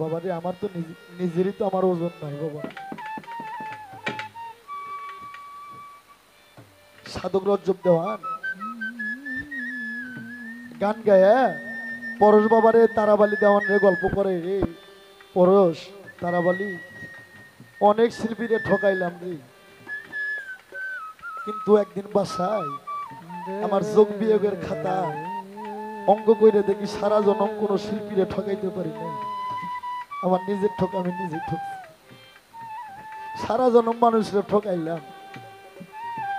বাবা রে, আমার তো নিজেরই তো আমার ওজন নাই বাবা। সাধক রজ্জব দেওয়ান গান গায়ে পরশ বাবারে তারাবালি দেওয়ান রে গল্প করে রে। পরশ তারাবালি অনেক শিল্পীরে ঠকাইলাম রে, কিন্তু একদিন বাসায় আমার যোগ বিয়োগের খাতা অঙ্গ কইরে দেখি সারা জনম কোনো শিল্পীরে ঠকাইতে পারি না। আমার নিজের ঠক, আমি নিজে ঠকছি। সারা জনম মানুষের ঠকাইলাম,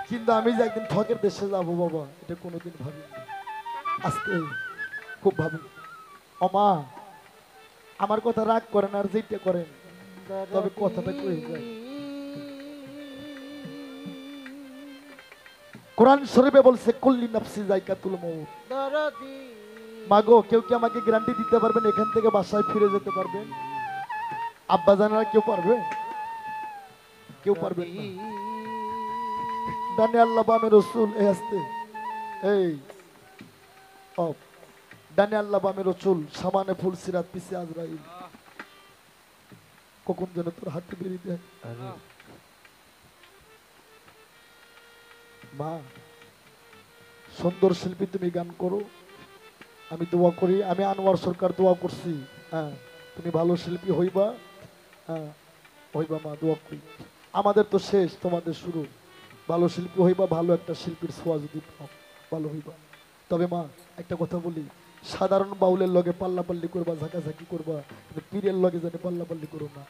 কিন্তু আমি যে একদিন ঠকের দেশে যাব বাবা, এটা কোনোদিন ভাবিনি। আজকে খুব ভাবি। অমা আমার কথা রাগ করেন আর যেটা করেন, তবে কথাটা কই যায়। কোরআন শরীফে বলছে কুল্লি নাফসি যায়কাতুল মউত। মাগো কেউ কি আমাকে গ্যারান্টি দিতে পারবেন এখান থেকে বাসায় ফিরে যেতে পারবেন? আব্বা জানারা কেউ পারবে? কেউ পারবেন না। ডানে আল্লাহ বামে রসুল, এই আসতে এই ডানে আল্লাহ বামে রসুল, সামানে ফুল সিরাত, পিছে আজরাইল। কখন যেন তোর হাতে বেরিয়ে দেয়। মা সুন্দর শিল্পী, তুমি গান করো, আমি দোয়া করি। আমি আনোয়ার সরকার দোয়া করছি, হ্যাঁ তুমি ভালো শিল্পী হইবা, হ্যাঁ হইবা মা, দোয়া করি। আমাদের তো শেষ, তোমাদের শুরু। ভালো শিল্পী হইবা, ভালো একটা শিল্পীর ছোঁয়া যদি পাও, ভালো হইবা। তবে মা একটা কথা বলি, সাধারণ বাউলের লগে পাল্লাপাল্লি করবা, ঝাঁকাঝাঁকি করবা, কিন্তু পীরের লগে জানি পাল্লাপাল্লি করো না।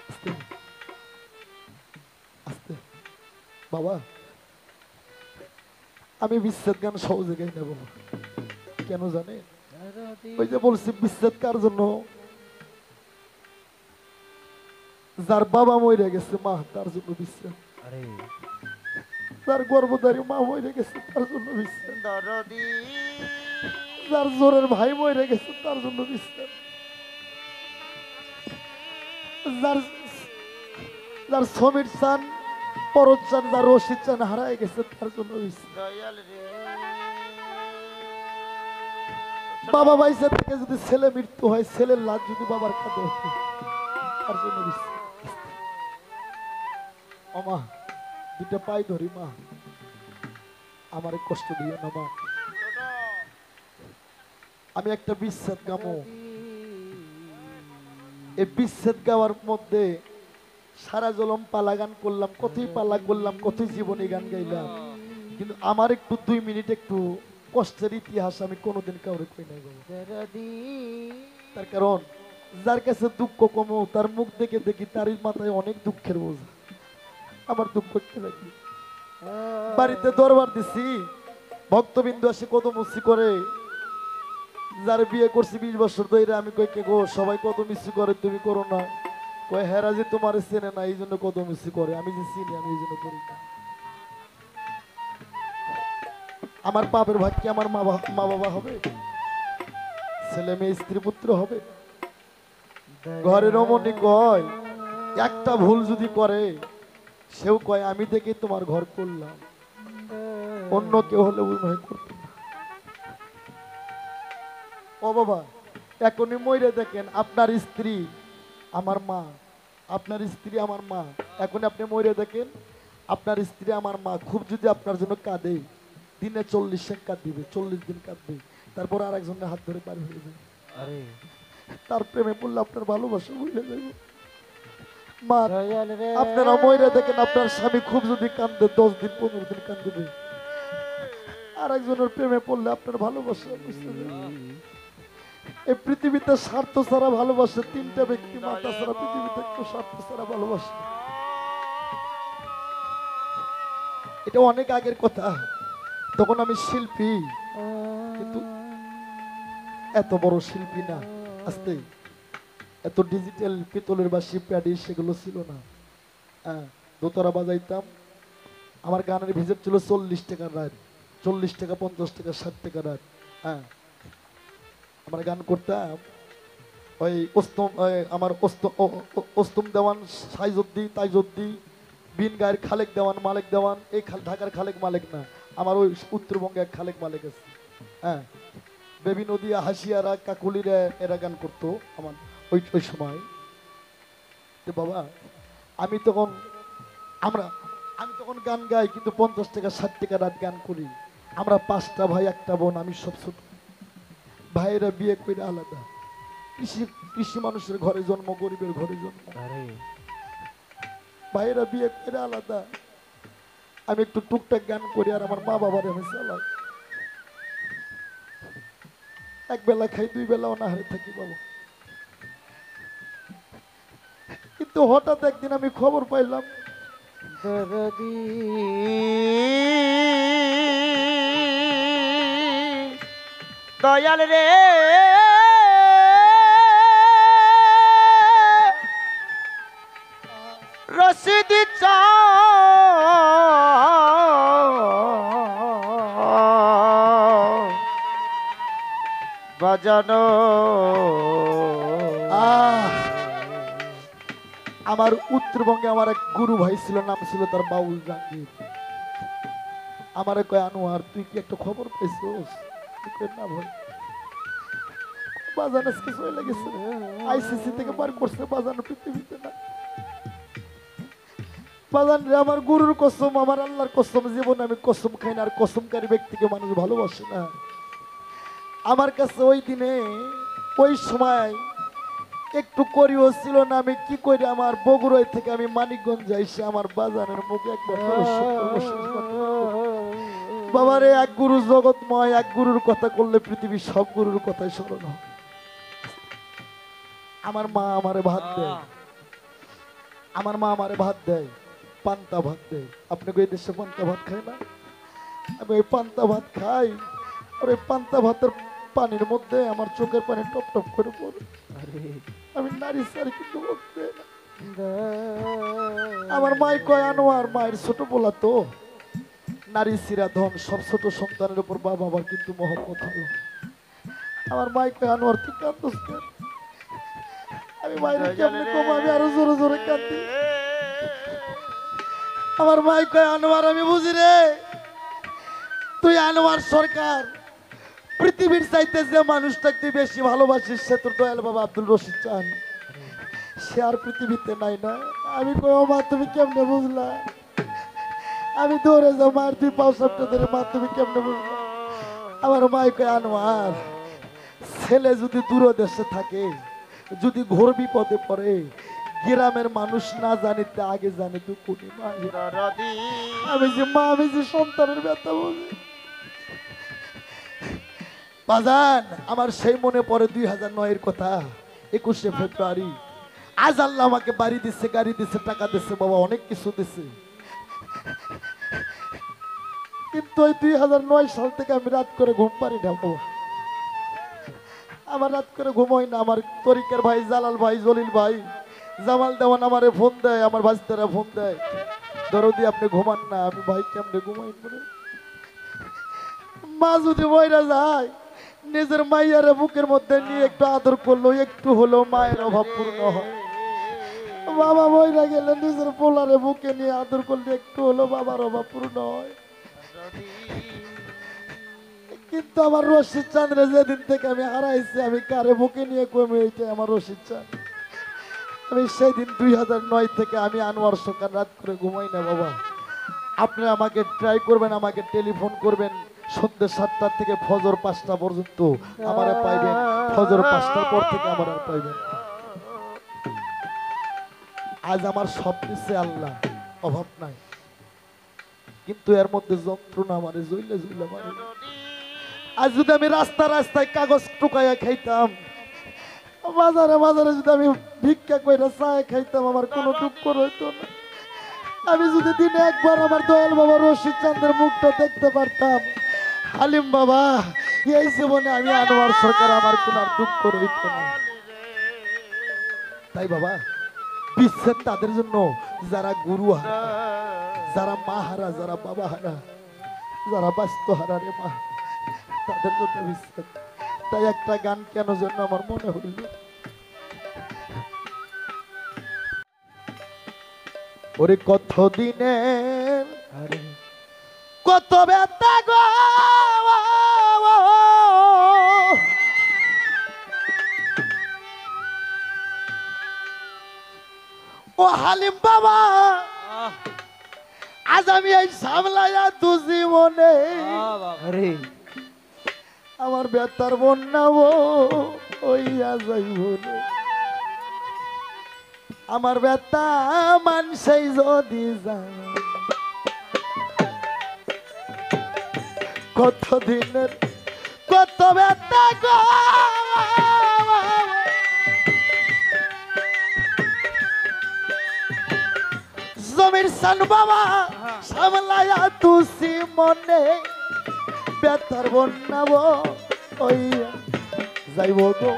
আস্তে আস্তে বাবা, আমি বিচ্ছেদ গান সহজে গাই না বাবা। কেন জানে? ওই যে বলছি বিচ্ছেদ কার জন্য? যার বাবা মরে গেছে, মা, তার জন্য বিচ্ছেদ। যার গর্ভধারী মা মরে গেছে, তার জন্য বিচ্ছেদ। যার জোরের ভাই মরে গেছে, তার জন্য বিচ্ছেদ। যার সমীর চান, পরত চান, যার রশিদ চান হারায় গেছে, তার জন্য বিচ্ছেদ। বাবা বাইসে থেকে যদি ছেলে মৃত্যু হয়, ছেলের লাশ যদি বাবার কাঁধে ওঠে, তার জন্য বিচ্ছেদ। ও মা, দুটা পাই ধরি মা, আমার কষ্ট দিও না মা। আমি একটা বিচ্ছেদ গামো। এই বিচ্ছেদ গাওয়ার মধ্যে সারা জলম পালা গান করলাম, কতই পালা করলাম, কতই জীবনী গান গাইলাম, কিন্তু আমার একটু 2 মিনিট একটু কষ্টের ইতিহাস আমি কোনোদিন কাউরে কই নাই বাবা। তার কারণ যার কাছে দুঃখ কমো তার মুখ দেখে দেখি তারই মাথায় অনেক দুঃখের বোঝা। আমার দুঃখ কি লাগবে? বাড়িতে দরবার দিছি, ভক্তবিন্দু আসে কত মুসি করে, যার বিয়ে করছি 20 বছর ধরে, আমি কই কে গো সবাই কত মিসি করে তুমি করো না? কয় হেরা যে তোমার চেনে না এই জন্য কত মিসি করে, আমি যে চিনি আমি এই জন্য করি না। আমার বাপের ভাগ কি আমার মা বাবা হবে? ছেলে মেয়ে স্ত্রী পুত্র হবে? ঘরের রমণী কয় একটা ভুল যদি করে সেও কয় আমি দেখে তোমার ঘর করলাম, অন্য কেউ হলে মনে করতো না। ও বাবা, এখনই মইরে দেখেন আপনার স্ত্রী আমার মা, আপনার স্ত্রী আমার মা, এখন আপনি মইরে দেখেন আপনার স্ত্রী আমার মা খুব যদি আপনার জন্য কাঁদে, দিনে 40 সেক কাঁদিবে, 40 দিন কাঁদবে, তারপর আর একজনের হাত ধরে পার হয়ে যাবে। আরে তার প্রেমে পড়লে আপনার ভালোবাসা ভুলে যাবে। মা দয়াল রে, আপনারা মইরা দেখেন আপনার স্বামী খুব যদি কান্দে 10 দিন 15 দিন কান্দিবে, আর একজনের প্রেমে পড়লে আপনার ভালোবাসা বুঝতে যাবে। এই পৃথিবীতে স্বার্থ ছাড়া ভালোবাসে 3টা ব্যক্তি, মাতা ছাড়া পৃথিবীতে কেউ স্বার্থ ছাড়া ভালোবাসে। এটা অনেক আগের কথা, তখন আমি শিল্পী, কিন্তু এত বড় শিল্পী না, আস্তে এত ডিজিটাল পিতলের বাসি প্যাডি সেগুলো ছিল না। হ্যাঁ, দোতারা বাজাইতাম, আমার গানের ভিজিট ছিল 40 টাকা রাত, 40 টাকা 50 টাকা 60 টাকা রাত। হ্যাঁ, আমরা গান করতাম ওই আমার ওস্তম দেওয়ান, সাইজুদ্দি, তাইজুদ্দি, বিন গায়ের খালেক দেওয়ান, মালিক দেওয়ান, এই ঢাকার খালেক মালিক না, আমার ওই উত্তরবঙ্গে এক খালেক মালিক আছে। হ্যাঁ, বেবি নদী, হাসিয়ারা, কাকুলিরা এরা গান করতো আমার ওই সময়। তো বাবা আমি তখন গান গাই, কিন্তু 50 টাকা 60 টাকা রাত গান করি। আমরা 5টা ভাই 1টা বোন, আমি সব ছোট। ভাইয়েরা বিয়ে করে আলাদা, কৃষি মানুষের ঘরে জন্ম, গরিবের ঘরে জন্ম। আরে ভাইয়েরা বিয়ে করে আলাদা, আমি একটু টুকটাক গান করি, আর আমার মা বাবার আমি চালাই। এক বেলা খাই, 2 বেলা অনাহারে থাকি বাবা। কিন্তু হঠাৎ একদিন আমি খবর পাইলাম দরদি দয়াল রে, রশিদ বাজানো। আমার উত্তরবঙ্গে আমার এক গুরু ভাই ছিল, নাম ছিল তার বাউল জাহাঙ্গীর। আমারে কয় আনোয়ার তুই কি একটা খবর পেয়েছিস? না ভাই, বাজান আজকে চলে গেছে, আইসিসি থেকে বার করছে, বাজান পৃথিবীতে না। বাজান রে, আমার গুরুর কসম, আমার আল্লাহর কসম, জীবনে আমি কসম খাই না, আর কসমকারী ব্যক্তিকে মানুষ ভালোবাসে না। আমার কাছে ওই দিনে ওই সময় একটু করিও ছিল না, আমি কি করি, আমার বগুড়াই থেকে আমি মানিকগঞ্জ যাইছি, আমার বাজানের মুখে একবার বাবারে, এক গুরু জগৎময়, এক গুরুর কথা করলে পৃথিবীর সব গুরুর কথাই স্মরণ হয়। আমার মা আমারে ভাত দেয়, আমার মা আমারে ভাত দেয়, পান্তা ভাত দেয়। আপনি এই দেশে পান্তা ভাত খায় না? আমি ওই পান্তা ভাত খাই, আর ওই পান্তা ভাতের পানির মধ্যে আমার চোখের পানি টপ টপ করে পড়ে। আমি নারী সারি কিন্তু বলতে না। আমার মাই কয় আনোয়ার, মায়ের ছোট বলা তো, নারী সিরা ধন, সব ছোট সন্তানের উপর বাবা আবার কিন্তু মহব্বত হলো। আমার মাই কয় আনোয়ার তুই কান্দোস কেন? আমি মায়ের কেমনে কম, আমি আরো জোরে জোরে কাঁদি। আমার মাই কয় আনোয়ার আমি বুঝি রে, তুই আনোয়ার সরকার, পৃথিবীর চাইতে যে মানুষটাকে তুই বেশি ভালোবাসিস সে তোর দয়াল বাবা আব্দুল রশিদ চান, সে আর পৃথিবীতে নাই না। আমি কই ও মা তুমি কেমনে বুঝলা? আমি দৌড়ে যাও মার, তুই পাও সবটা ধরে, মা তুমি কেমনে বুঝলা? আমার মাই কয় আনোয়ার, ছেলে যদি দূর দেশে থাকে, যদি ঘোর বিপদে পড়ে, গ্রামের মানুষ না জানিতে আগে জানে তো কোনি মা। দরদি আমি যে সন্তানের ব্যথা বুঝি বাজান। আমার সেই মনে পড়ে 2009-এর কথা, 21শে ফেব্রুয়ারি। আজ আল্লাহ আমাকে বাড়ি দিচ্ছে, গাড়ি দিচ্ছে, টাকা দিচ্ছে, বাবা অনেক কিছু দিচ্ছে, কিন্তু ওই 2009 সাল থেকে আমি রাত করে ঘুম পারি না বাবা। আমার রাত করে ঘুম হয় না। আমার তরিকের ভাই, জালাল ভাই, জলিল ভাই, জামাল দেওয়ান আমারে ফোন দেয়, আমার ভাইস্তারা ফোন দেয়, দরদি আপনি ঘুমান না। আমি ভাই কেমনে ঘুমাই পড়ে। মা যদি মইরা যায়, নিজের মাইয়ারে বুকের মধ্যে নিয়ে একটু আদর করলো, একটু হলো মায়ের অভাব পূর্ণ হয়। বাবা মইরা গেলে নিজের পোলারে বুকে নিয়ে আদর করলে একটু হলো বাবার অভাব পূর্ণ হয়। কিন্তু আমার রশিদ চাঁদরে যেদিন থেকে আমি হারাইছি, আমি কারে বুকে নিয়ে কমে, এইটাই আমার রশিদ চাঁদ। আমি সেই দিন 2009 থেকে আমি আনোয়ার সরকার রাত করে ঘুমাই না বাবা। আপনি আমাকে ট্রাই করবেন, আমাকে টেলিফোন করবেন, সন্ধ্যে 7টা থেকে ফজর 5টা পর্যন্ত আমারে পাইবেন। ফজর 5টার পর থেকে আমার আর পাইবেন। আজ আমার সব কিছু আল্লাহ, অভাব নাই, কিন্তু এর মধ্যে যন্ত্রণা আমারে জইলে জইলে মারে। আজ যদি আমি রাস্তায় কাগজ টুকাইয়া খাইতাম, বাজারে যদি আমি ভিক্ষা কইরা চায় খাইতাম, আমার কোনো দুঃখ রইতো না। আমি যদি দিনে একবার আমার দয়াল বাবা রশিদ চাঁদের মুখটা দেখতে পারতাম, হালিম বাবা, এই জীবনে আমি আনোয়ার সরকার, আমার কোন আর দুঃখ রইতো না। তাই বাবা, বিচ্ছেদ তাদের জন্য যারা গুরু হারা, যারা মা হারা, যারা বাবা হারা, যারা বাস্তু হারা রে মা, তাদের জন্য বিচ্ছেদ। তাই একটা গান কেন জন্য আমার মনে হইল, ওরে কত দিনের কত ব্যথা গো, ও হালিম বাবা, আজ আমি এই সামলাইয়া দু জীবনে আরে আমার ব্যথার বন্যা ওইয়া যাইব রে। আমার ব্যথা মানুষই যদি জানে, কত দিনের কত ব্যথা গো, জমির সান বাবা সামলায়া তুসি মনে, ব্যথার বন্যা ওইয়া যাইব গো।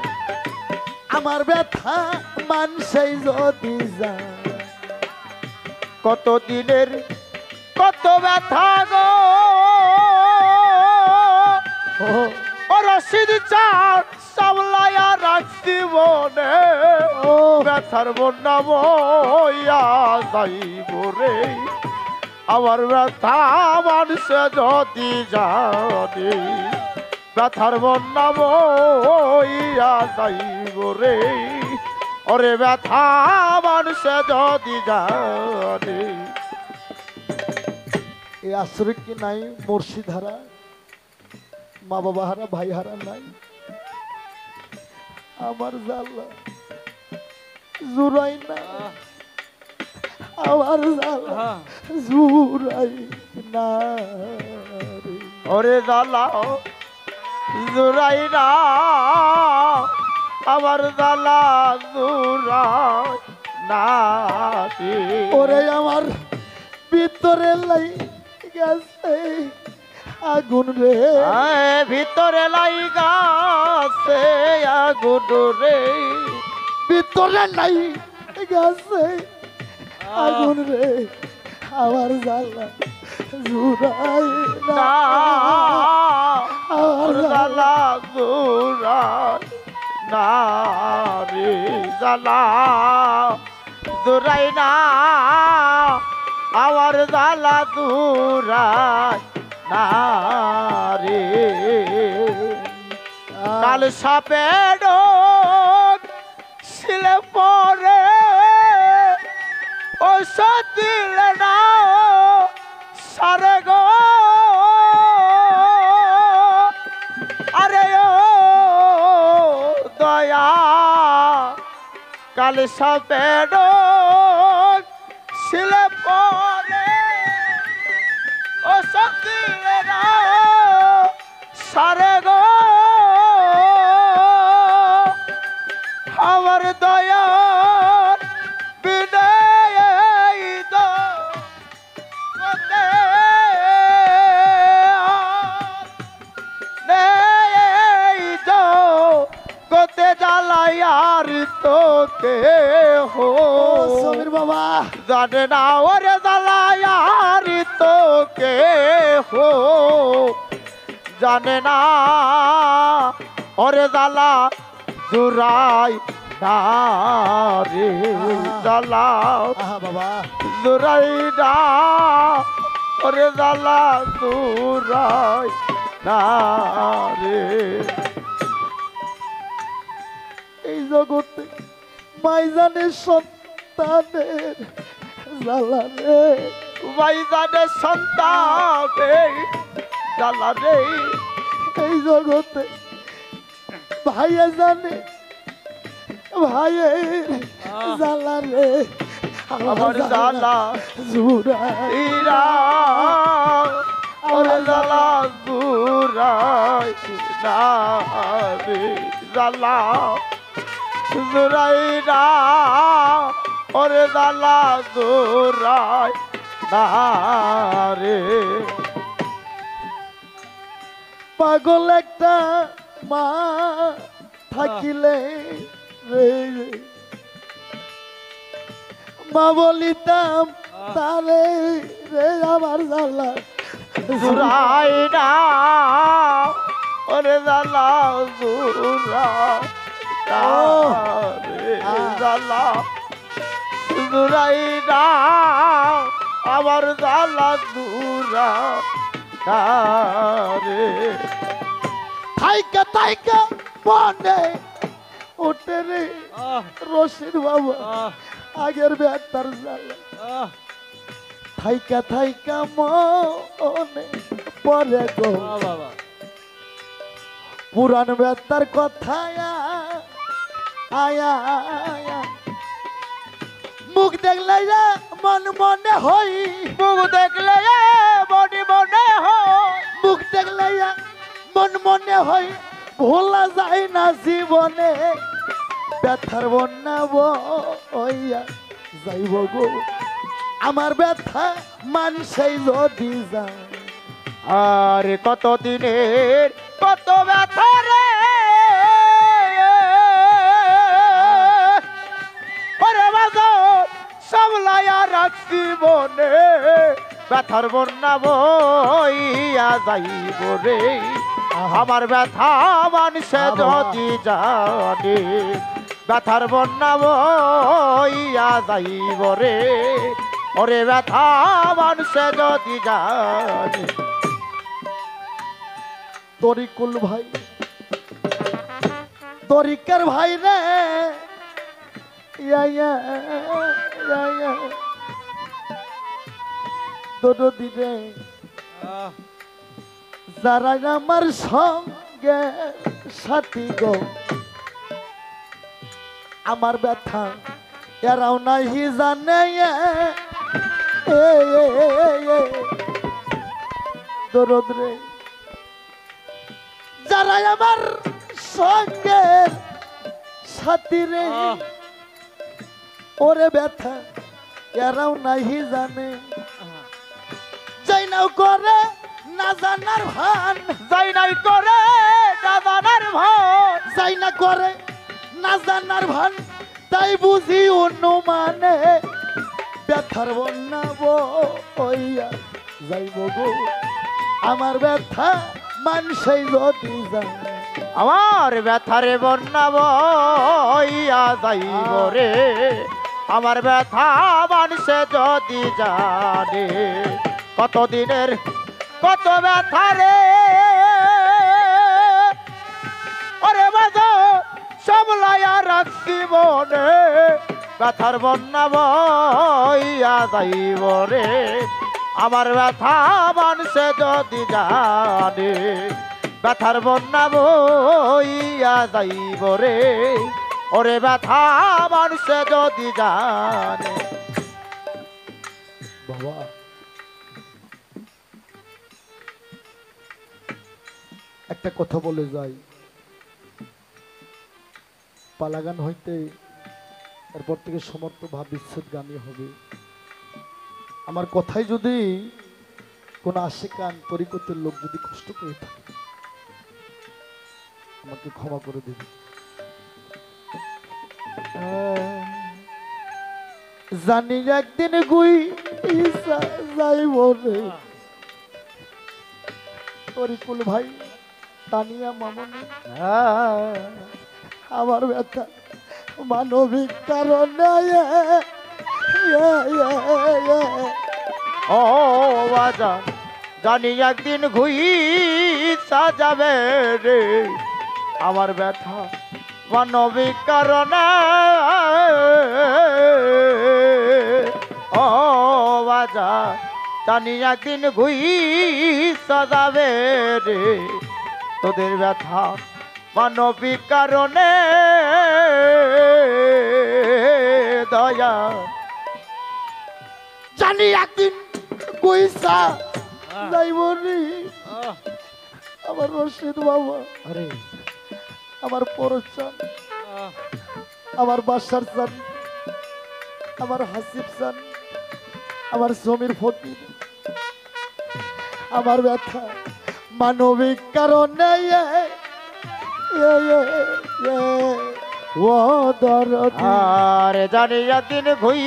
আমার ব্যথা মানুষই যদি জানে, কত দিনের কত ব্যথা গো, ও ও রশিদ চাঁদ সামলায়া রাখছি মনে, ও ব্যথার বন্যা বইয়া যাইব রে। আমার ব্যথা মানুষে যদি জানে, ব্যথার বন্যা বইয়া যাইব রে। ওরে ব্যথা মানুষে যদি জানে। এই আশ্রয় কি নাই? মুর্শিদ হারা, মা বাবা হারা, ভাই হারা নাই? আমার জালা জুরাই না, আমার জালা জুরাই না রে। ওরে জালা জুরাই না, আমার জালা জুরাই না রে। ওরে আমার ভিতরে লাই গেছে আগুন রে, ভিতরে লাইগাছে আগুন রে। ভিতরে লাই গেছে আগুন রে, আমার জালা জুরাই না, না আমার জালা জালা জুরাই না রে। জালা জুরাই না, আমার জালা জুরাই না রে। কাল সাপে ডোক ছিলে পরে, ঔষধ দিলে না সারে গো। আরে ও দয়া কালে সাপের শিলে পরে ও সকিলে না সারে গো আমার দয়ার বিনয় দো গোতে জ্বালাইয়ার তোকে হো সমীর বাবা জানে না ওরে জ্বালাইয়ার তোকে হো জানে না ওরে জ্বালা জুরাই না রে জ্বালা আহা বাবা জুরাই না ওরে জ্বালা জুরাই না রে এই জগতে মাইজানের সন্তানের জ্বালা রে ভাইজানের সন্তানে জ্বালা রে এই জগতে ভাইয়া জানে ভাইয়ের জ্বালা রে আমার জ্বালা জুড়াই ইরা ওরে জ্বালা জুরাই না রে জ্বালা জুরাই না ওরে জ্বালা জুরাই না রে পাগল একটা মা থাকিলে রে মা বলিতাম তারে রে আমার জ্বালা জুরাই না ওরে জ্বালা জুরাই না রে জ্বালা জুরাই না আমার জ্বালা জুরাই না রে থাইকা থাইকা মনে ওঠে রে রশিদ বাবা আগের বেতার জ্বালা থাইকা থাইকা মনে পরে গো পুরান বেতার কথা আয়া আয়া মুখ দেখলে যা মন মনে হই মুখ দেখলে মনে মনে হয় মুখ দেখলে যা মন মনে হই ভোলা যায় না জীবনে ব্যথার বন্যা বইয়া যাইব গো আমার ব্যথা মানুষই যদি যায় আর কত দিনের কত ব্যথা রে ওরে বাজার সামলাইয়া রাখছি মনে ব্যথার বন্যা বইয়া যাইব রে আমার ব্যথা মানুষে যদি জানে ব্যথার বন্যা বইয়া যাইব রে ওরে ব্যথা মানুষে যদি জানে তরিকুল ভাই তরিকার ভাই রে দরদি রে যারা আমার সঙ্গে সাথী গো আমার ব্যথা এরাও নাহি জানে দরদ রে যারা আমার সঙ্গে সাথী রে ওরে ব্যথা এরাও নাহি জানে যাই নাও করে না জানার ভান যাই নাই করে না জানার ভান যাই না করে না জানার ভান তাই বুঝি অনুমানে ব্যথার বন্যা বইয়া যাইব গো আমার ব্যথা মানুষই যদি জানে আমার ব্যথারে বন্যা বইয়া যাইব রে আমার ব্যথা মানুষে যদি জানে কতদিনের কত ব্যথা রে ওরে বাজার সামলাইয়া রাখছি মনে ব্যথার বন্যা বইয়া যাইব রে আমার ব্যথা মানুষে যদি জানে ব্যথার বন্যা বইয়া যাইব রে ওরে ব্যথা মানুষ যদি জানে। বাবা একটা কথা বলে যাই, পালাগান হইতে এরপর থেকে সমর্থ ভাব বিচ্ছেদ গানই হবে। আমার কথাই যদি কোন আশিকান তরিকতের লোক যদি কষ্ট করে থাকে আমাকে ক্ষমা করে দেবে। জানি একদিন গুই যাইব রে, তরিকুল ভাই, তানিয়া মামনি, আমার ব্যথা মানবিক কারণে ও বাজান জানি একদিন ঘুই সাজাবে রে, আমার ব্যথা মানবিক কারণে। ও বাজান জানি একদিন ঘুই সাজাবে রে, তোদের ব্যথা মানবিক কারণে। দয়া জানি একদিন কইসা যাইব রে, আমার রশিদ বাবা, আরে আমার পরচান, আমার বাসার চান, আমার হাসিব চান, আমার জমির ফকির, আমার ব্যথা মানবিক কারণে ও দরদি। আর জানি একদিন ঘুই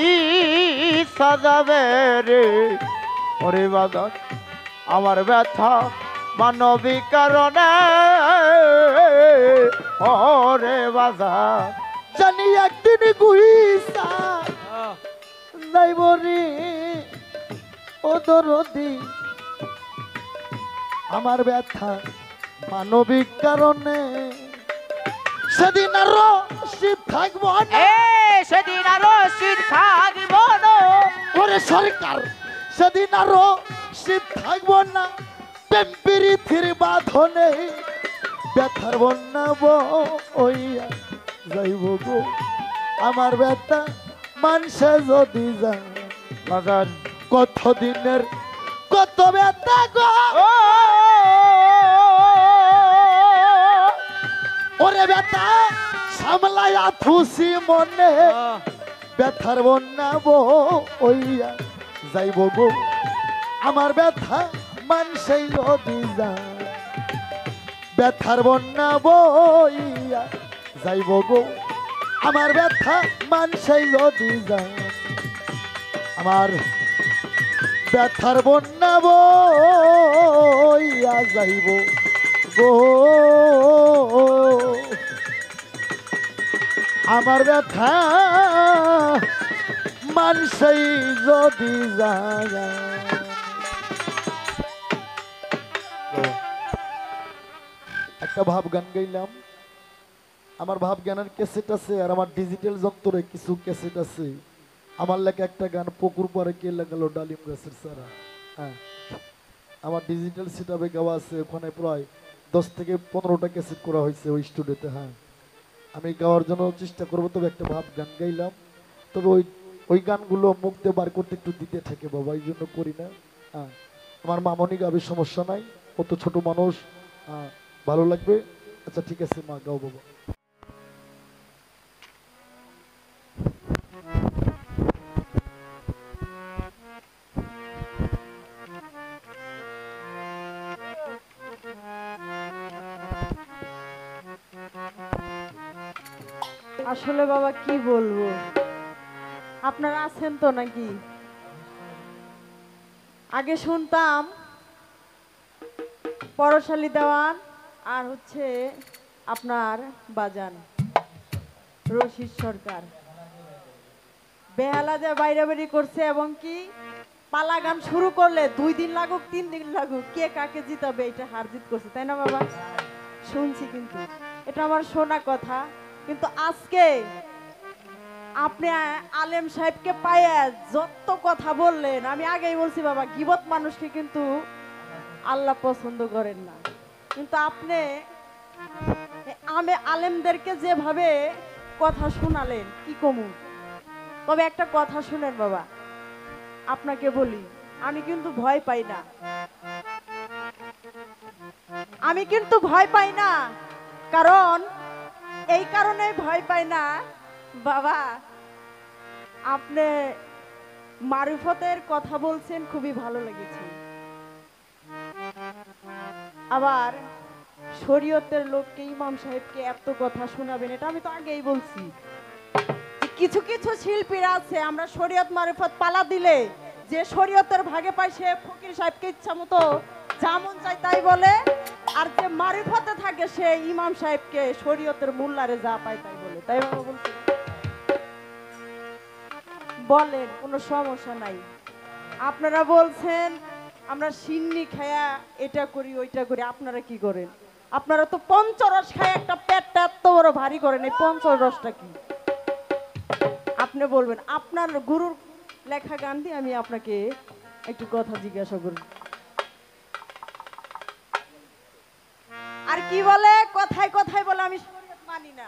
সাজাবে রে, ওরে বাজান আমার ব্যথা মানবিক কারণে। ওরে বাজান জানি একদিন গুইসা যাইব রে, ও দরদি আমার ব্যথা মানবিক কারণে। সেদিন আরো শীত থাকবো না, এ সেদিন আরো শীত থাকব না। ওরে সরকার সেদিন আরো শীত থাকবো না, প্রেম প্রীতির বাঁধনে ব্যথার বন্যা বইয়া যাইব গো, আমার ব্যথা মানুষে যদি যায় বাজান কত দিনের কত ব্যথা গো, ও ওরে ব্যথা সামলাইয়া থুসি মনে ব্যথার বন্যা বইয়া যাইব গো, আমার ব্যথা মানুষে যদি যায় ব্যথার বন্যা বইয়া যাইব গো, আমার ব্যথা মানুষে যদি যায় আমার ব্যথার বন্যা বইয়া যাইব গো, আমার ব্যথা মানুষই যদি যায়। একটা ভাব গান গাইলাম, আমার ভাব গানের ক্যাসেট আছে আর আমার ডিজিটাল যন্ত্রে কিছু ক্যাসেট আছে। আমার লেখা একটা গান পুকুর পরে কে লাগালো ডালিম গাছের সারা, হ্যাঁ আমার ডিজিটাল সেটআপে গাওয়া আছে, ওখানে প্রায় 10 থেকে 15টা ক্যাসেট করা হয়েছে ওই স্টুডিওতে। হ্যাঁ আমি গাওয়ার জন্য চেষ্টা করবো, তবে একটা ভাব গান গাইলাম, তবে ওই গানগুলো মুখ দিয়ে বার করতে একটু দিতে থাকে বাবা, এই জন্য করি না। হ্যাঁ আমার মামনি গাবে, সমস্যা নাই, কত ছোট মানুষ, ভালো লাগবে। আচ্ছা ঠিক আছে মা, গাও বাবা। আসলে বাবা কি বলবো, আপনারা আছেন তো নাকি? আগে শুনতাম পরশালী দেওয়ান আর হচ্ছে আপনার বাজান রশিদ সরকার বেহালা যে বাইরে বেরি করছে, এবং কি পালা গান শুরু করলে 2 দিন লাগুক 3 দিন লাগুক কে কাকে জিতাবে এটা হার জিত করছে, তাই না বাবা? শুনছি, কিন্তু এটা আমার শোনা কথা। কিন্তু আজকে আপনি আলেম সাহেবকে পায়ে যত কথা বললেন, আমি আগেই বলছি বাবা, গীবত মানুষকে কিন্তু আল্লাহ পছন্দ করেন না। কিন্তু আপনি আমি আলেমদেরকে যেভাবে কথা শোনালেন কি কমু, তবে একটা কথা শুনেন বাবা, আপনাকে বলি আমি কিন্তু ভয় পাই না, আমি কিন্তু ভয় পাই না। কারণ এই কারণে ভয় পাই না বাবা, আপনি মারিফতের কথা বলছেন, খুবই ভালো লেগেছে। আবার শরীয়তের লোককে, ইমাম সাহেবকে এত কথা শোনাবেন, এটা আমি তো আগেই বলছি। কিছু কিছু শিল্পীরা আছে, আমরা শরীয়ত মারিফত পালা দিলে যে শরীয়তের ভাগে পায় সে ফকির সাহেবকে ইচ্ছা মতো যেমন চাই তাই বলে, আর যে মারিফতে থাকে সে ইমাম সাহেবকে শরীয়তের মোল্লারে যা পায় তাই বলে। তাই বাবা বলছি, বলেন কোনো সমস্যা নাই। আপনারা বলছেন আমরা সিন্নি খায়া এটা করি ওইটা করি, আপনারা কি করেন? আপনারা তো পঞ্চরস খায় একটা পেটটা এত বড় ভারী করেন, এই পঞ্চরসটা কি আপনি বলবেন? আপনার গুরুর লেখা গান দিয়ে আমি আপনাকে একটু কথা জিজ্ঞাসা করি। আর কি বলে কথায় কথায় বলে আমি শরীয়ত মানি না,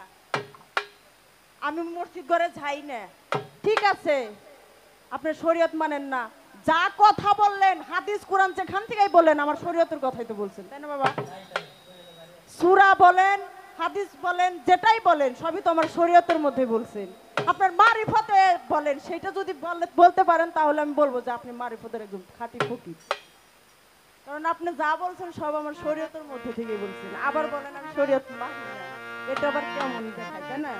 আমি মসজিদ ঘরে যাই না। ঠিক আছে, আপনি শরীয়ত মানেন না, যা কথা বললেন হাদিস কোরআন যেখান থেকেই বলেন আমার শরীয়তের কথাই তো বলছেন, তাই না বাবা? সূরা বলেন, হাদিস বলেন, যেটাই বলেন সবই তো আমার শরীয়তের মধ্যে বলছেন। আপনার মারিফতে বলেন, সেটা যদি বলতে পারেন তাহলে আমি বলবো যে আপনি মারিফতের একদম খাঁটি ফকির। কারণ আপনি যা বলছেন সব আমার শরীয়তের মধ্যে থেকে বলছেন, আবার বলেন আমি শরীয়ত মানি না, এটা আবার কেমন দেখায়, তাই না?